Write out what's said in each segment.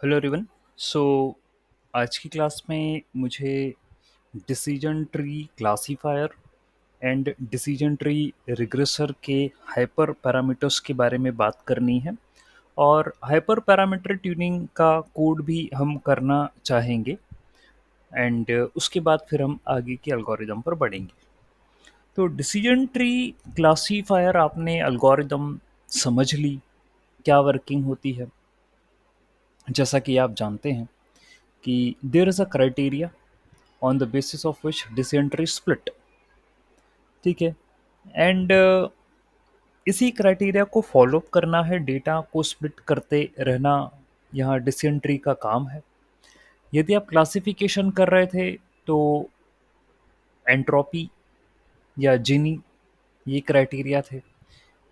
Hello everyone. सो आज की class में मुझे decision tree classifier and decision tree regressor के हाइपर पैरामीटर्स के बारे में बात करनी है और हाइपर पैरामीटर ट्यूनिंग का कोड भी हम करना चाहेंगे एंड उसके बाद फिर हम आगे के एल्गोरिदम पर बढ़ेंगे। तो डिसीजन ट्री क्लासीफायर आपने एल्गोरिदम समझ ली, क्या वर्किंग होती है। जैसा कि आप जानते हैं कि there is a criteria on the basis of which decision tree split. ठीक है। एंड इसी क्राइटेरिया को फॉलो अप करना है, डेटा को स्प्लिट करते रहना यहाँ डिसेंट्री का काम है। यदि आप क्लासिफिकेशन कर रहे थे तो एंट्रोपी या जिनी ये क्राइटेरिया थे।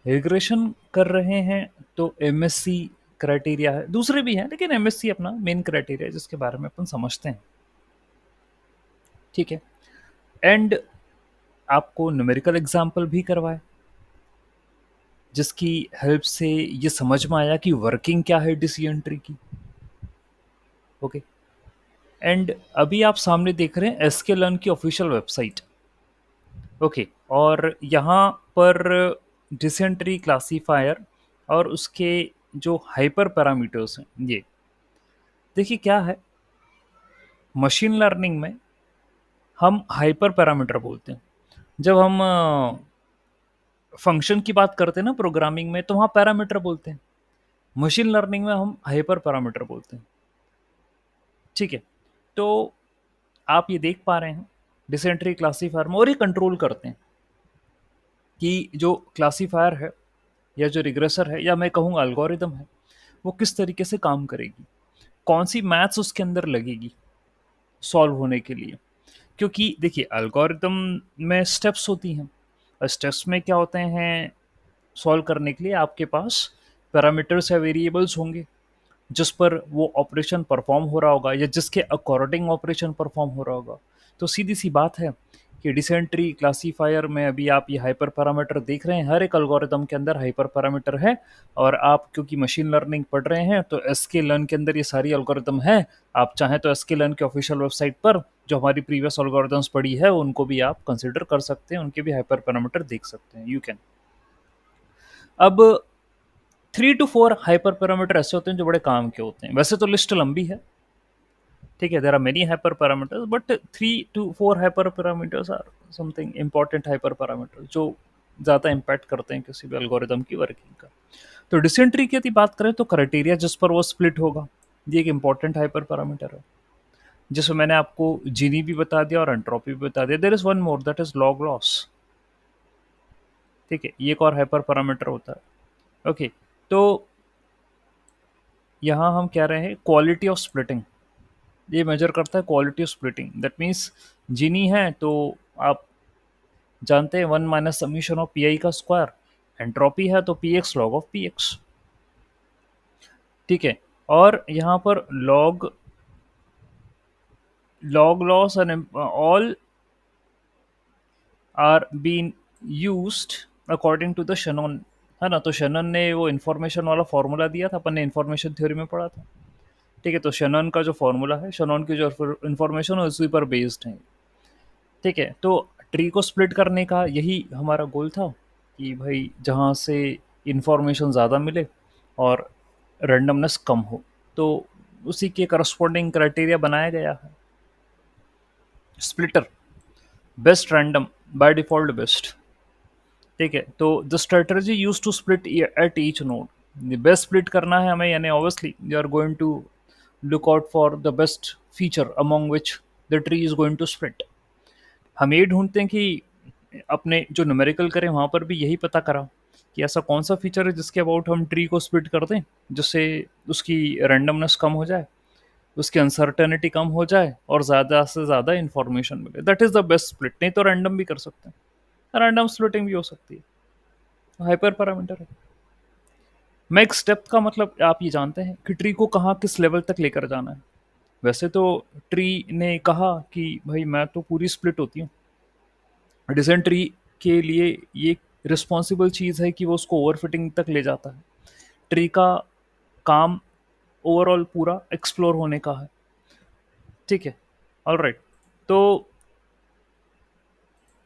रिग्रेशन कर रहे हैं तो एमएससी क्राइटेरिया है, दूसरे भी हैं लेकिन एमएससी अपना मेन क्राइटेरिया है जिसके बारे में अपन समझते हैं। ठीक है। एंड आपको न्यूमेरिकल एग्जाम्पल भी करवाए जिसकी हेल्प से ये समझ में आया कि वर्किंग क्या है डिसीजन ट्री की। ओके। एंड अभी आप सामने देख रहे हैं एसके लर्न की ऑफिशियल वेबसाइट। ओके। और यहाँ पर डिसीजन ट्री क्लासीफायर और उसके जो हाइपर पैरामीटर्स हैं ये देखिए क्या है। मशीन लर्निंग में हम हाइपर पैरामीटर बोलते हैं। जब हम फंक्शन की बात करते हैं ना प्रोग्रामिंग में, तो वहाँ पैरामीटर बोलते हैं। मशीन लर्निंग में हम हाइपर पैरामीटर बोलते हैं। ठीक है। तो आप ये देख पा रहे हैं डिसेंट्री क्लासीफायर में, और ये कंट्रोल करते हैं कि जो क्लासीफायर है या जो रिग्रेसर है या मैं कहूँगा एल्गोरिदम है वो किस तरीके से काम करेगी, कौन सी मैथ्स उसके अंदर लगेगी सॉल्व होने के लिए। क्योंकि देखिए एल्गोरिदम में स्टेप्स होती हैं, और स्टेप्स में क्या होते हैं, सॉल्व करने के लिए आपके पास पैरामीटर्स या वेरिएबल्स होंगे जिस पर वो ऑपरेशन परफॉर्म हो रहा होगा या जिसके अकॉर्डिंग ऑपरेशन परफॉर्म हो रहा होगा। तो सीधी सी बात है कि डिसेंट्री क्लासीफायर में अभी आप ये हाइपर पैरामीटर देख रहे हैं, हर एक एल्गोरिदम के अंदर हाइपर पैरामीटर है। और आप क्योंकि मशीन लर्निंग पढ़ रहे हैं तो एसके लर्न के अंदर ये सारी एल्गोरिदम है। आप चाहें तो एसके लर्न के ऑफिशियल वेबसाइट पर जो हमारी प्रीवियस एल्गोरिदम्स पढ़ी है उनको भी आप कंसिडर कर सकते हैं, उनके भी हाइपर पैरामीटर देख सकते हैं, यू कैन। अब 3 to 4 हाइपर पैरामीटर ऐसे होते हैं जो बड़े काम के होते हैं। वैसे तो लिस्ट लंबी है, ठीक है, there are many hyper parameters but 3 to 4 hyper parameters are something important hyper parameter जो ज़्यादा इम्पैक्ट करते हैं किसी भी एल्गोरिदम की वर्किंग का। तो डिसेंट्री की यदि बात करें तो क्राइटेरिया जिस पर वो स्प्लिट होगा ये एक इंपॉर्टेंट हाइपर पैरामीटर है, जिसमें मैंने आपको जीनी भी बता दिया और एंट्रोपी भी बता दिया। There is one more that is log loss. ठीक है, ये एक और हाइपर पैरामीटर होता है। ओके। तो यहाँ हम कह रहे हैं क्वालिटी ऑफ स्प्लिटिंग, ये मेजर करता है quality of splitting. That means Gini है तो आप जानते हैं 1 - समीशन ऑफ पी आई का स्क्वायर। एंट्रोपी है तो P X log of P X. ठीक है। और यहाँ पर log log loss and all are been used according to the Shannon, है ना। तो शेनन ने वो इन्फॉर्मेशन वाला फॉर्मूला दिया था, अपन ने इन्फॉर्मेशन थ्योरी में पढ़ा था। ठीक है। तो शेनन का जो फॉर्मूला है, शेनॉन की जो इन्फॉर्मेशन है उसी पर बेस्ड है। ठीक है। तो ट्री को स्प्लिट करने का यही हमारा गोल था कि भाई जहाँ से इंफॉर्मेशन ज़्यादा मिले और रैंडमनेस कम हो, तो उसी के करस्पॉन्डिंग क्राइटेरिया बनाया गया है। Splitter best random, by default best. ठीक है। तो the strategy use to split at each node, best split करना है हमें, यानी obviously you are going to look out for the best feature among which the tree is going to split. हम ये ढूंढते हैं कि अपने जो न्यूमेरिकल करें वहाँ पर भी यही पता करा कि ऐसा कौन सा फीचर है जिसके अबाउट हम ट्री को स्प्लिट कर दें, जिससे उसकी रैंडमनेस कम हो जाए, उसकी अनसर्टेनिटी कम हो जाए और ज़्यादा से ज़्यादा इन्फॉर्मेशन मिले। That is the best split. नहीं तो रैंडम भी कर सकते हैं, रैंडम स्प्लिटिंग भी हो सकती है, हाइपर पैरामीटर है। नेक्स्ट स्टेप का मतलब आप ये जानते हैं कि ट्री को कहाँ किस लेवल तक लेकर जाना है। वैसे तो ट्री ने कहा कि भाई मैं तो पूरी स्प्लिट होती हूँ, डिसेंट्री के लिए ये रिस्पॉन्सिबल चीज़ है कि वो उसको ओवरफिटिंग तक ले जाता है। ट्री का काम ओवरऑल पूरा एक्सप्लोर होने का है। ठीक है, ऑलराइट। तो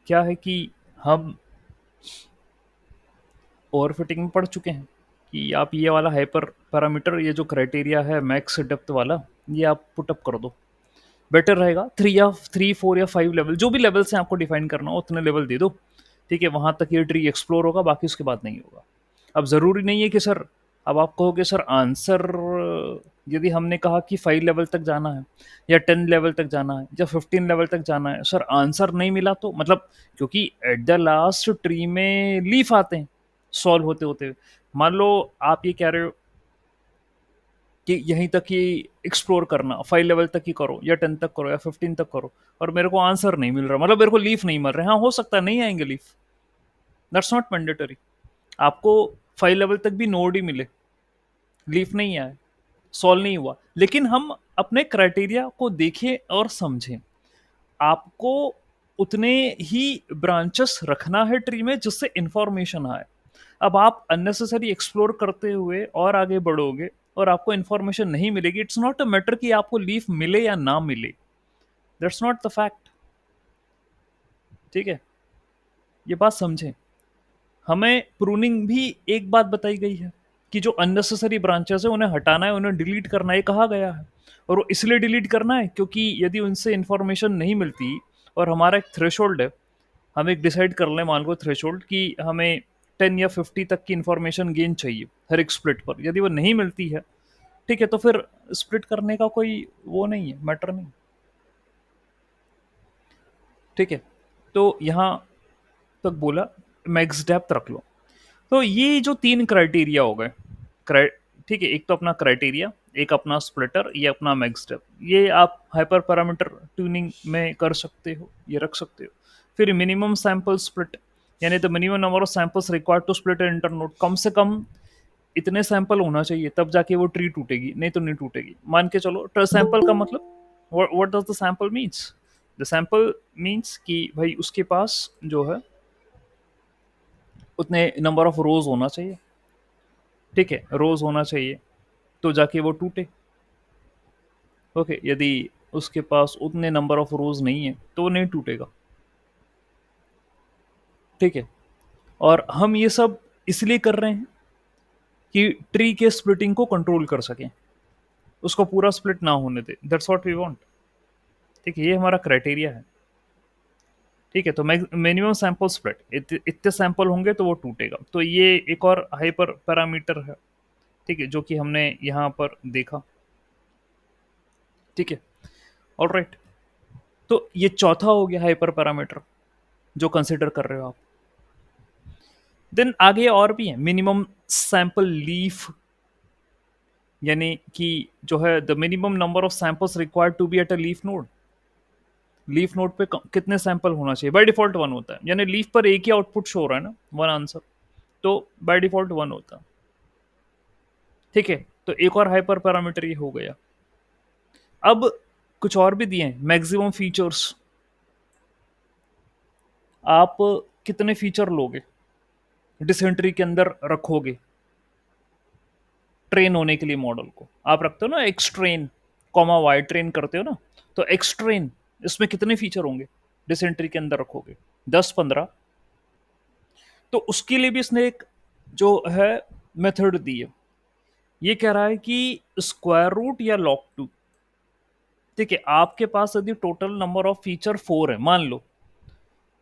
क्या है कि हम ओवरफिटिंग में पढ़ चुके हैं कि आप ये वाला हाइपर पैरामीटर, ये जो क्राइटेरिया है मैक्स डेप्थ वाला, ये आप पुटअप कर दो, बेटर रहेगा। 3 या 4 या 5 लेवल, जो भी लेवल से आपको डिफाइन करना हो उतने लेवल दे दो। ठीक है, वहां तक ये ट्री एक्सप्लोर होगा, बाकी उसके बाद नहीं होगा। अब ज़रूरी नहीं है कि सर, अब आप कहोगे सर आंसर, यदि हमने कहा कि 5 लेवल तक जाना है या 10 लेवल तक जाना है या 15 लेवल तक जाना है, सर आंसर नहीं मिला तो मतलब, क्योंकि एट द लास्ट ट्री में लीफ आते हैं सॉल्व होते होते। मान लो आप ये कह रहे हो कि यहीं तक ही एक्सप्लोर करना, 5 लेवल तक ही करो या 10 तक करो या 15 तक करो, और मेरे को आंसर नहीं मिल रहा, मतलब मेरे को लीफ नहीं मिल रहे। हाँ, हो सकता है नहीं आएंगे लीफ, दैट्स नॉट मैंडेटरी। आपको 5 लेवल तक भी नोड ही मिले, लीफ नहीं आए, सॉल्व नहीं हुआ, लेकिन हम अपने क्राइटेरिया को देखें और समझें। आपको उतने ही ब्रांचेस रखना है ट्री में जिससे इंफॉर्मेशन आए। अब आप अननेसेसरी एक्सप्लोर करते हुए और आगे बढ़ोगे और आपको इंफॉर्मेशन नहीं मिलेगी, इट्स नॉट अ मैटर कि आपको लीफ मिले या ना मिले, दैट्स नॉट द फैक्ट। ठीक है, ये बात समझें। हमें प्रूनिंग भी एक बात बताई गई है कि जो अननेसेसरी ब्रांचेस है उन्हें हटाना है, उन्हें डिलीट करना है, कहा गया है। और वो इसलिए डिलीट करना है क्योंकि यदि उनसे इंफॉर्मेशन नहीं मिलती, और हमारा एक थ्रेशोल्ड है, हम एक डिसाइड कर लें, मान लो थ्रेशोल्ड कि हमें 10 या 50 तक की इंफॉर्मेशन गेन चाहिए हर एक स्प्लिट पर, यदि वो नहीं मिलती है, ठीक है, तो फिर स्प्लिट करने का कोई वो नहीं है, मैटर नहीं। ठीक है, तो यहाँ तक बोला, मैक्स डेप्थ रख लो। तो ये जो 3 क्राइटेरिया हो गए, क्राइ ठीक है, एक तो अपना क्राइटेरिया, एक अपना स्प्लिटर, ये अपना मैक्स डेप्थ, ये आप हाइपर पैरामीटर ट्यूनिंग में कर सकते हो, ये रख सकते हो। फिर मिनिमम सैंपल स्प्लिट, यानी the minimum number of samples required to split an internode, कम से कम इतने सैंपल होना चाहिए तब जाके वो ट्री टूटेगी, नहीं तो नहीं टूटेगी। मान के चलो सैंपल का मतलब, what does the sample means? The sample means कि भाई उसके पास जो है उतने नंबर ऑफ रोज होना चाहिए। ठीक है, रोज होना चाहिए तो जाके वो टूटे। ओके, यदि उसके पास उतने नंबर ऑफ रोज नहीं है तो वो नहीं टूटेगा। ठीक है, और हम ये सब इसलिए कर रहे हैं कि ट्री के स्प्लिटिंग को कंट्रोल कर सकें, उसको पूरा स्प्लिट ना होने दे, दैट्स व्हाट वी वांट। ठीक है, ये हमारा क्राइटेरिया है। ठीक है, तो मिनिमम सैंपल स्प्लिट, इतने सैंपल होंगे तो वो टूटेगा। तो ये एक और हाइपर पैरामीटर है, ठीक है, जो कि हमने यहाँ पर देखा। ठीक है, ऑलराइट। तो ये चौथा हो गया हाइपर पैरामीटर जो कंसिडर कर रहे हो आप। देन आगे और भी है, मिनिमम सैंपल लीफ, यानी कि जो है the minimum number of samples required to be at a leaf node. Leaf node पे कितने सैंपल होना चाहिए? बाय डिफॉल्ट 1 होता है, यानी लीफ पर एक ही आउटपुट शो हो रहा है ना, 1 आंसर, तो बाय डिफॉल्ट 1 होता है। ठीक है, तो एक और हाइपर पैरामीटर ये हो गया। अब कुछ और भी दिए हैं, मैक्सिमम फीचर्स। आप कितने फीचर लोगे, डिसेंट्री के अंदर रखोगे ट्रेन होने के लिए? मॉडल को आप रखते हो ना X train, comma Y train करते हो ना, तो एक्स ट्रेन इसमें कितने फीचर होंगे डिसेंट्री के अंदर रखोगे? 10-15। तो उसके लिए भी इसने एक जो है मेथड दी है। ये कह रहा है कि स्क्वायर रूट या लॉग टू। ठीक है, आपके पास यदि टोटल नंबर ऑफ फीचर 4 है मान लो,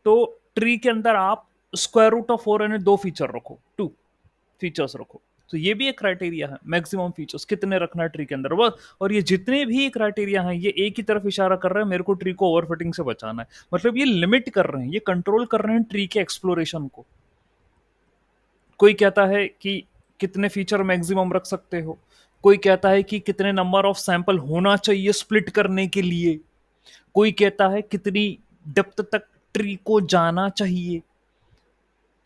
तो ट्री के अंदर आप स्क्वायर रूट ऑफ 4 यानी 2 फीचर रखो, 2 फीचर्स रखो। तो ये भी एक क्राइटेरिया है, मैक्सिमम फीचर्स कितने रखना है ट्री के अंदर बस। और ये जितने भी क्राइटेरिया हैं ये एक ही तरफ इशारा कर रहे हैं, मेरे को ट्री को ओवरफिटिंग से बचाना है। मतलब ये लिमिट कर रहे हैं, ये कंट्रोल कर रहे हैं ट्री के एक्सप्लोरेशन को। कोई कहता है कि कितने फीचर मैक्सिमम रख सकते हो, कोई कहता है कि कितने नंबर ऑफ सैंपल होना चाहिए स्प्लिट करने के लिए, कोई कहता है कितनी डेप्थ तक ट्री को जाना चाहिए।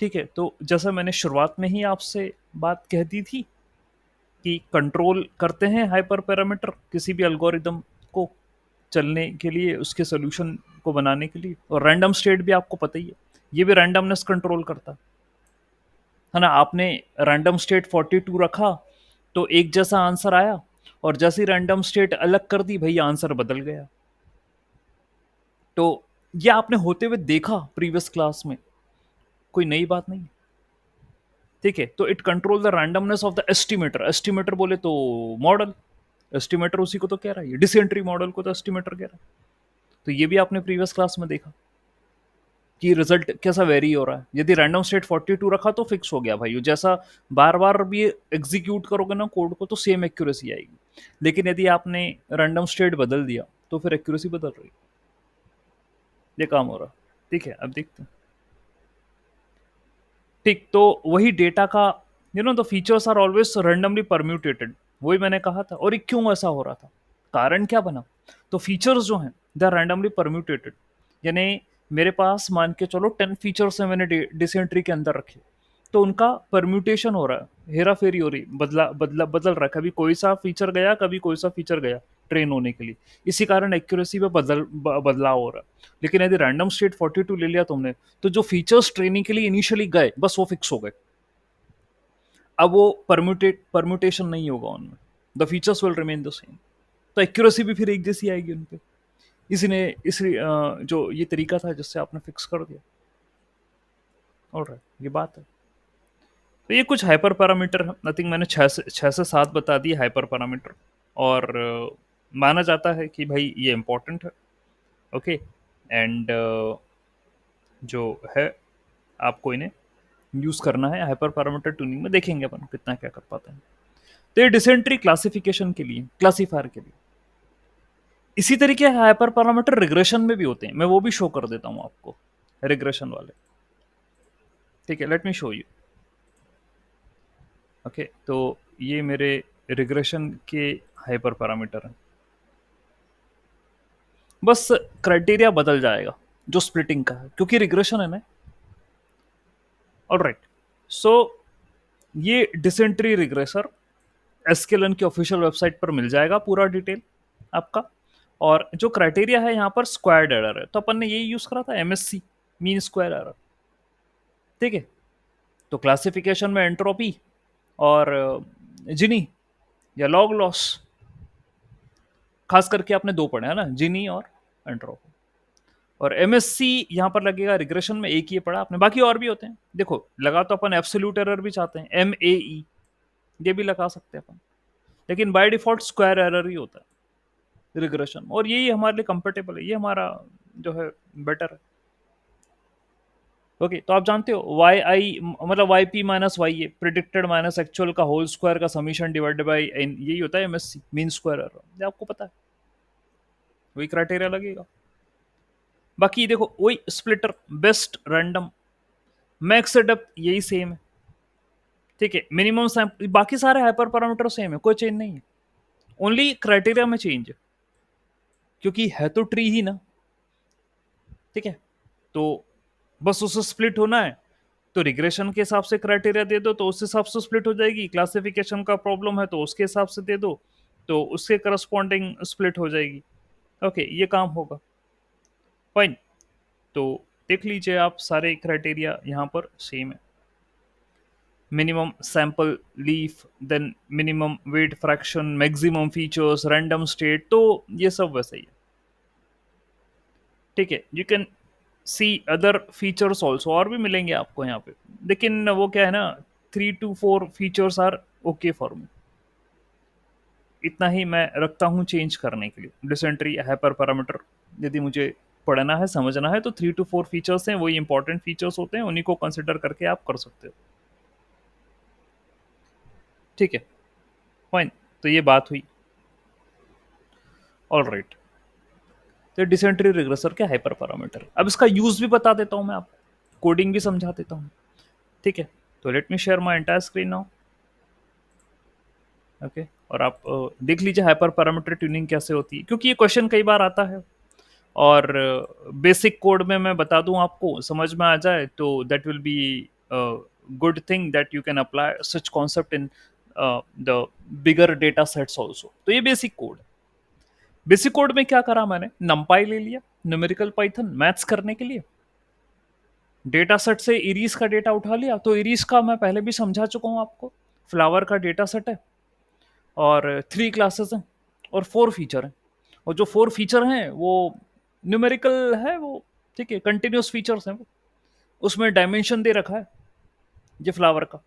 ठीक है, तो जैसा मैंने शुरुआत में ही आपसे बात कह दी थी कि कंट्रोल करते हैं हाइपर पैरामीटर किसी भी एल्गोरिदम को चलने के लिए, उसके सोल्यूशन को बनाने के लिए। और रैंडम स्टेट भी आपको पता ही है, ये भी रैंडमनेस कंट्रोल करता है ना। आपने रैंडम स्टेट 42 रखा तो एक जैसा आंसर आया, और जैसे ही रैंडम स्टेट अलग कर दी भाई, आंसर बदल गया। तो ये आपने होते हुए देखा प्रीवियस क्लास में, कोई नई बात नहीं। ठीक है, तो it control the randomness of the estimator. Estimator बोले तो मॉडल, एस्टिमेटर उसी को तो कह रहा है, डिसेंट्री मॉडल को तो एस्टिमेटर कह रहा है। तो ये भी आपने प्रीवियस क्लास में देखा कि रिजल्ट कैसा वेरी हो रहा है। यदि रैंडम स्टेट 42 रखा तो फिक्स हो गया भाई, जैसा बार बार भी एग्जीक्यूट करोगे ना कोड को तो सेम एक्यूरेसी आएगी। लेकिन यदि आपने रैंडम स्टेट बदल दिया तो फिर एक्यूरेसी बदल रही, ये काम हो रहा। ठीक है, अब देखते हैं। ठीक, तो वही डेटा का the features are always randomly permutated, वही मैंने कहा था। और ये क्यों ऐसा हो रहा था, कारण क्या बना? तो फीचर्स जो हैं दे आर रैंडमली परम्यूटेटेड, यानी मेरे पास मान के चलो 10 फीचर्स हैं मैंने डिसेंट्री के अंदर रखे, तो उनका परम्यूटेशन हो रहा है, हेरा फेरी हो रही, बदला बदला बदल रहा है, कभी कोई सा फीचर गया कभी कोई सा फीचर गया ट्रेन होने के लिए। इसी कारण एक्यूरेसी में बदलाव हो रहा है। लेकिन यदि रैंडम स्टेट 42 ले लिया तुमने, तो जो फीचर्स ट्रेनिंग के लिए इनिशियली गए बस वो फिक्स हो गए। अब वो परम्यूटेशन नहीं होगा उनमें, the features will remain the same. तो एक्यूरेसी भी फिर एक जैसी आएगी उन पे। जो ये तरीका था जिससे आपने फिक्स कर दिया। ऑलराइट, ये बात है। तो ये कुछ हाइपर पैरामीटर है, नथिंग, मैंने छः से सात बता दिए हाइपर पैरामीटर। और माना जाता है कि भाई ये इंपॉर्टेंट है। ओके, एंड जो है आपको इन्हें यूज करना है हाइपर पैरामीटर ट्यूनिंग में, देखेंगे अपन कितना क्या कर पाते हैं। तो ये डिसेंट्री क्लासिफिकेशन के लिए, क्लासीफायर के लिए। इसी तरीके हाइपर पैरामीटर रिग्रेशन में भी होते हैं, मैं वो भी शो कर देता हूं आपको, रिग्रेशन वाले। ठीक है, let me show you. Okay, तो ये मेरे रिग्रेशन के हाइपर पैरामीटर हैं। बस क्राइटेरिया बदल जाएगा जो स्प्लिटिंग का है, क्योंकि रिग्रेशन है ना। ऑलराइट, सो ये डिसेंट्री रिग्रेसर एसकेलन की ऑफिशियल वेबसाइट पर मिल जाएगा पूरा डिटेल आपका। और जो क्राइटेरिया है यहाँ पर स्क्वायर्ड एरर है, तो अपन ने यही यूज करा था, एमएससी, मीन स्क्वायर एरर। ठीक है, तो क्लासिफिकेशन में एंट्रोपी और जिनी या लॉग लॉस, खास करके आपने दो पढ़े है ना, जिनी और एंट्रोपी। और एमएससी यहाँ पर लगेगा, रिग्रेशन में एक ही पढ़ा आपने, बाकी और भी होते हैं। देखो, लगा तो अपन एब्सोल्यूट एरर भी चाहते हैं, एमएई, ये भी लगा सकते हैं अपन, लेकिन बाय डिफॉल्ट स्क्वायर एरर ही होता है रिग्रेशन, और यही हमारे लिए कंफर्टेबल है, ये हमारा जो है बेटर है। ओके, तो आप जानते हो वाई आई मतलब वाई पी माइनस वाई ए, प्रिडिक्टेड माइनस एक्चुअल का होल स्क्वायर का समीशन डिवाइडेड बाई एन, यही होता है एमएससी, मीन स्क्वायर एरर, ये आपको पता है, वही क्राइटेरिया लगेगा। बाकी देखो, वही splitter, best, random, max depth यही सेम है। ठीक है, मिनिमम सैंपल, बाकी सारे हाइपर पैरामीटर सेम है, कोई चेंज नहीं है, ओनली क्राइटेरिया में चेंज है, क्योंकि है तो ट्री ही ना। ठीक है, तो बस उसे स्प्लिट होना है, तो रिग्रेशन के हिसाब से क्राइटेरिया दे दो तो उस हिसाब से स्प्लिट हो जाएगी, क्लासिफिकेशन का प्रॉब्लम है तो उसके हिसाब से दे दो तो उसके करस्पॉन्डिंग स्प्लिट हो जाएगी। ओके, ये काम होगा, फाइन। तो देख लीजिए आप, सारे क्राइटेरिया यहाँ पर सेम है, minimum sample leaf, then minimum weight fraction, maximum features, random state, तो ये सब वैसे ही है। ठीक है, you can see other features also, और भी मिलेंगे आपको यहाँ पे, लेकिन वो क्या है ना, 3 to 4 features are okay for me, इतना ही मैं रखता हूँ चेंज करने के लिए। डिसेंट्री हाइपर पैरामीटर यदि मुझे पढ़ना है, समझना है, तो 3 to 4 फीचर्स हैं, वही इंपॉर्टेंट फीचर्स होते हैं, उन्हीं को कंसिडर करके आप कर सकते हो। ठीक है, फाइन, तो ये बात हुई। ऑल राइट, तो डिसेंट्री रिग्रेसर के हाइपर पैरामीटर, अब इसका यूज भी बता देता हूँ मैं आपको, कोडिंग भी समझा देता हूँ। ठीक है, तो let me share my entire screen now. Okay, और आप देख लीजिए हाइपर पैरामीटर ट्यूनिंग कैसे होती है, क्योंकि ये क्वेश्चन कई बार आता है। और बेसिक कोड में मैं बता दूं आपको, समझ में आ जाए तो that will be good thing that you can apply such concept in the bigger data sets also. तो ये बेसिक कोड है। बेसिक कोड में क्या करा मैंने, नंपाई ले लिया, न्यूमेरिकल पाइथन मैथ्स करने के लिए, डेटा सेट से इरीज का डेटा उठा लिया, तो इरीज का मैं पहले भी समझा चुका हूं आपको, फ्लावर का डेटा सेट है, और 3 क्लासेस हैं और 4 फीचर हैं। और जो 4 फीचर हैं वो न्यूमेरिकल है वो, ठीक है, कंटिन्यूस फीचर्स हैं वो। उसमें डायमेंशन दे रखा है ये फ्लावर का,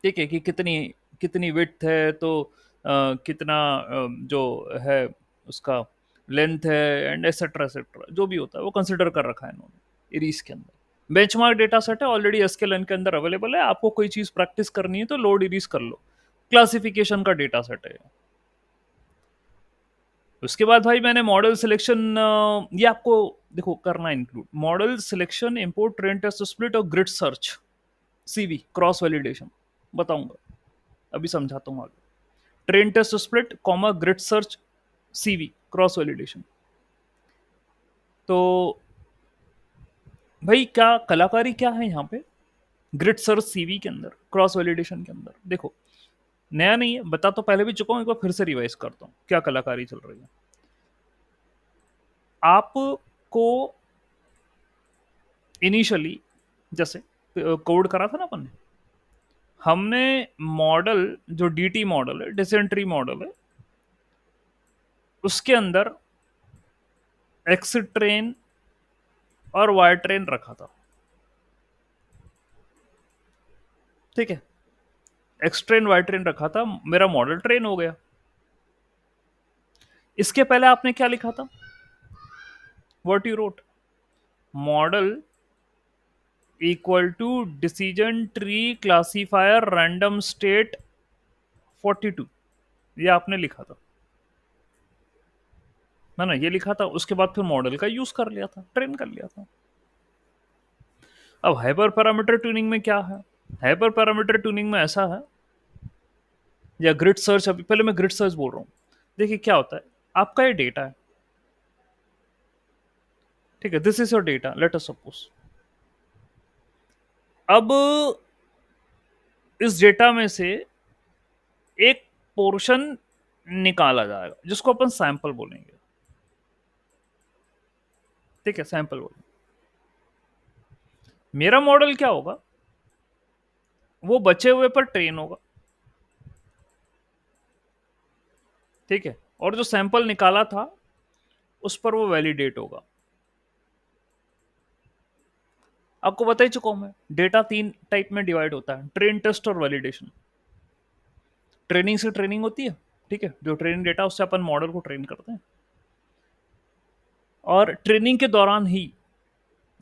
ठीक है, कि कितनी कितनी विड्थ है, तो कितना जो है उसका लेंथ है, एंड एसेट्रा एसेट्रा जो भी होता है वो कंसिडर कर रखा है इन्होंने इरीज के अंदर। बेंचमार्क डेटा सेट है, ऑलरेडी एसक्यूएल के अंदर अवेलेबल है। आपको कोई चीज प्रैक्टिस करनी है तो लोड इरीज कर लो। क्लासिफिकेशन का डेटा सेट है। उसके बाद भाई मैंने मॉडल सिलेक्शन, ये आपको देखो करना include, model selection, import, train test split और grid search, CV, cross validation बताऊंगा, अभी समझाता हूँ आगे। Train test split comma grid search, CV, cross validation. तो भाई क्या कलाकारी क्या है यहाँ पे ग्रिड सर्च सीवी के अंदर, क्रॉस वैलिडेशन के अंदर? देखो, नया नहीं है, बता तो पहले भी चुका हूं, एक बार फिर से रिवाइज करता हूँ क्या कलाकारी चल रही है। आपको इनिशियली जैसे कोड करा था ना अपन ने, हमने मॉडल जो डीटी मॉडल है, डिसेंट्री मॉडल है, उसके अंदर एक्स ट्रेन और वाई ट्रेन रखा था, ठीक है। एक्स ट्रेन वाई ट्रेन रखा था, मेरा मॉडल ट्रेन हो गया। इसके पहले आपने क्या लिखा था? What you wrote? Model equal to decision tree classifier random state 42, ये आपने लिखा था, है ना, ये लिखा था। उसके बाद फिर मॉडल का यूज कर लिया था, ट्रेन कर लिया था। अब हाइपर पैरामीटर ट्यूनिंग में क्या है? हाइपर पैरामीटर ट्यूनिंग में ऐसा है, या ग्रिड सर्च, अभी पहले मैं ग्रिड सर्च बोल रहा हूँ। देखिए क्या होता है, आपका ये डेटा है, ठीक है, this is your data, let us suppose. अब इस डेटा में से एक पोर्शन निकाला जाएगा जिसको अपन सैंपल बोलेंगे, ठीक है, सैंपल बोलेंगे। मेरा मॉडल क्या होगा, वो बचे हुए पर ट्रेन होगा, ठीक है, और जो सैंपल निकाला था उस पर वो वैलिडेट होगा। आपको बता ही चुका हूं मैं, डेटा 3 टाइप में डिवाइड होता है, ट्रेन, टेस्ट और वैलिडेशन। ट्रेनिंग से ट्रेनिंग होती है, ठीक है, जो ट्रेनिंग डेटा उससे अपन मॉडल को ट्रेन करते हैं, और ट्रेनिंग के दौरान ही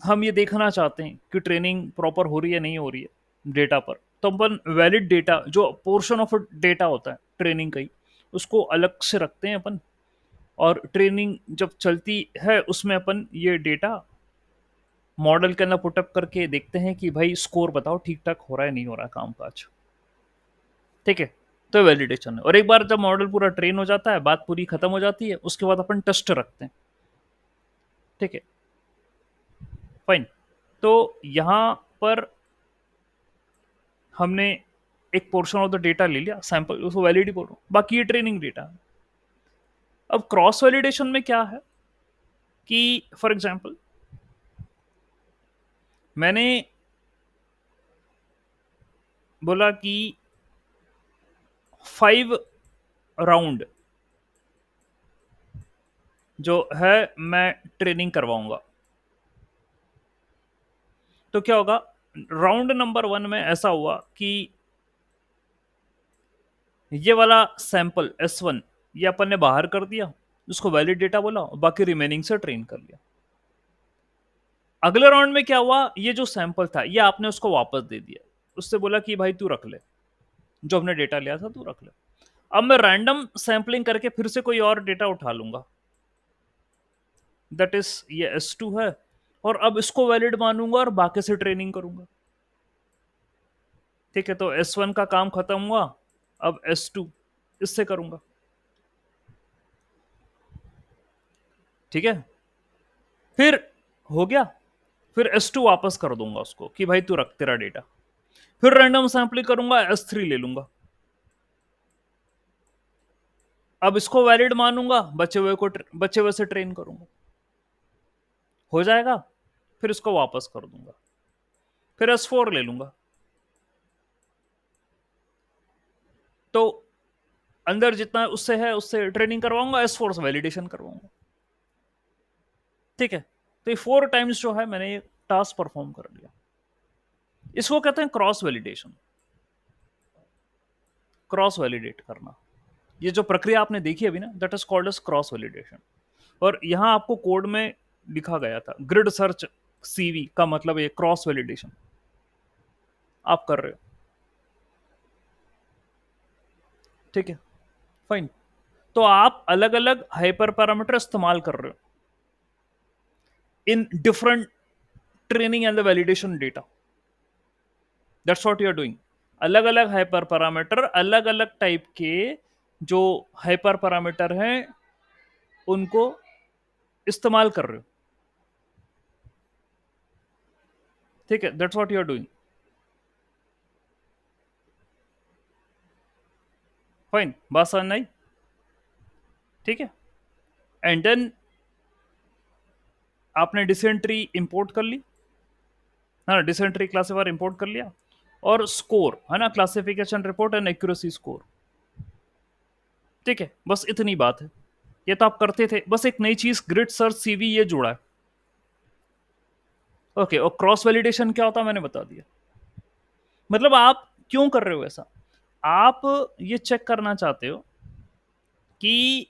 हम ये देखना चाहते हैं कि ट्रेनिंग प्रॉपर हो रही है नहीं हो रही है डेटा पर, तो अपन वैलिड डेटा, जो पोर्शन ऑफ डेटा होता है ट्रेनिंग का ही, उसको अलग से रखते हैं अपन। और ट्रेनिंग जब चलती है उसमें अपन ये डेटा मॉडल के अंदर पुटअप करके देखते हैं कि भाई स्कोर बताओ ठीक ठाक हो रहा है नहीं हो रहा है काम काज, ठीक है। तो वैलिडेशन है। और एक बार जब मॉडल पूरा ट्रेन हो जाता है, बात पूरी खत्म हो जाती है, उसके बाद अपन टेस्ट रखते हैं, ठीक है, फाइन। तो यहां पर हमने एक पोर्शन ऑफ द डेटा ले लिया, सैंपल, उसको वैलिड बोल रहा हूं, बाकी ये ट्रेनिंग डेटा है। अब क्रॉस वैलिडेशन में क्या है कि फॉर एग्जांपल मैंने बोला कि 5 राउंड जो है मैं ट्रेनिंग करवाऊंगा, तो क्या होगा, राउंड नंबर 1 में ऐसा हुआ कि ये वाला सैंपल S1 ये अपन ने बाहर कर दिया, उसको वैलिड डेटा बोला, और बाकी रिमेनिंग से ट्रेन कर लिया। अगले राउंड में क्या हुआ, ये जो सैंपल था ये आपने उसको वापस दे दिया, उससे बोला कि भाई तू रख ले, जो हमने डेटा लिया था तू रख ले। अब मैं रैंडम सैंपलिंग करके फिर से कोई और डेटा उठा लूंगा, दैट इज ये S2 है, और अब इसको वैलिड मानूंगा और बाकी से ट्रेनिंग करूंगा, ठीक है। तो S1 का काम खत्म हुआ, अब S2 इससे करूंगा, ठीक है। फिर हो गया, फिर S2 वापस कर दूंगा उसको कि भाई तू रख तेरा डेटा, फिर रैंडम सैंपलिंग करूंगा, S3 ले लूंगा, अब इसको वैलिड मानूंगा, बचे हुए से ट्रेन करूंगा, हो जाएगा, फिर इसको वापस कर दूंगा, फिर S4 ले लूंगा। तो अंदर जितना उससे है उससे ट्रेनिंग करवाऊंगा, एस फोर से वैलिडेशन करवाऊंगा। ठीक है, तो ये 4 टाइम्स जो है मैंने ये टास्क परफॉर्म कर लिया। इसको कहते हैं क्रॉस वैलिडेशन, क्रॉस वैलिडेट करना। ये जो प्रक्रिया आपने देखी अभी ना, that is called as cross validation. और यहां आपको कोड में लिखा गया था ग्रिड सर्च सीवी का मतलब ये क्रॉस वैलिडेशन आप कर रहे हो। ठीक है, फाइन। तो आप अलग अलग हाइपर पैरामीटर इस्तेमाल कर रहे हो in different training and the validation data. That's what you are doing. अलग अलग हाइपर पैरामीटर, अलग अलग टाइप के जो हाइपर पैरामीटर हैं उनको इस्तेमाल कर रहे हो। ठीक है, that's what you are doing. Fine, बात समझ नहीं? ठीक है, एंड देन आपने डिसेंट्री इंपोर्ट कर ली, है ना, डिसेंट्री क्लासिफायर इंपोर्ट कर लिया, और स्कोर है ना, classification report and accuracy score. ठीक है, बस इतनी बात है। ये तो आप करते थे, बस एक नई चीज ग्रिड सर्च सीवी ये जुड़ा है। ओके, और क्रॉस वैलिडेशन क्या होता है मैंने बता दिया। मतलब आप क्यों कर रहे हो ऐसा? आप ये चेक करना चाहते हो कि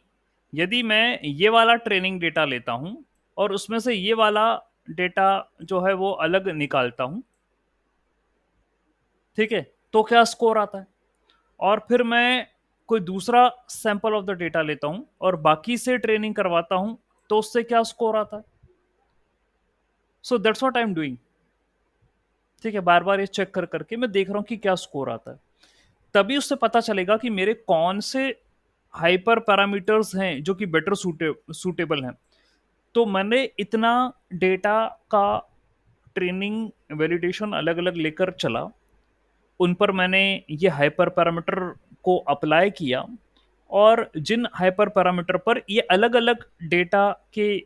यदि मैं ये वाला ट्रेनिंग डेटा लेता हूं और उसमें से ये वाला डेटा जो है वो अलग निकालता हूं, ठीक है, तो क्या स्कोर आता है। और फिर मैं कोई दूसरा सैंपल ऑफ द डेटा लेता हूं और बाकी से ट्रेनिंग करवाता हूं, तो उससे क्या स्कोर आता है। So that's what I am doing. ठीक है, बार बार ये चेक कर करके मैं देख रहा हूं कि क्या स्कोर आता है। तभी उससे पता चलेगा कि मेरे कौन से हाइपर पैरामीटर्स हैं जो कि बेटर सूटेबल हैं। तो मैंने इतना डेटा का ट्रेनिंग वैलिडेशन अलग अलग लेकर चला, उन पर मैंने ये हाइपर पैरामीटर को अप्लाई किया, और जिन हाइपर पैरामीटर पर ये अलग अलग डेटा के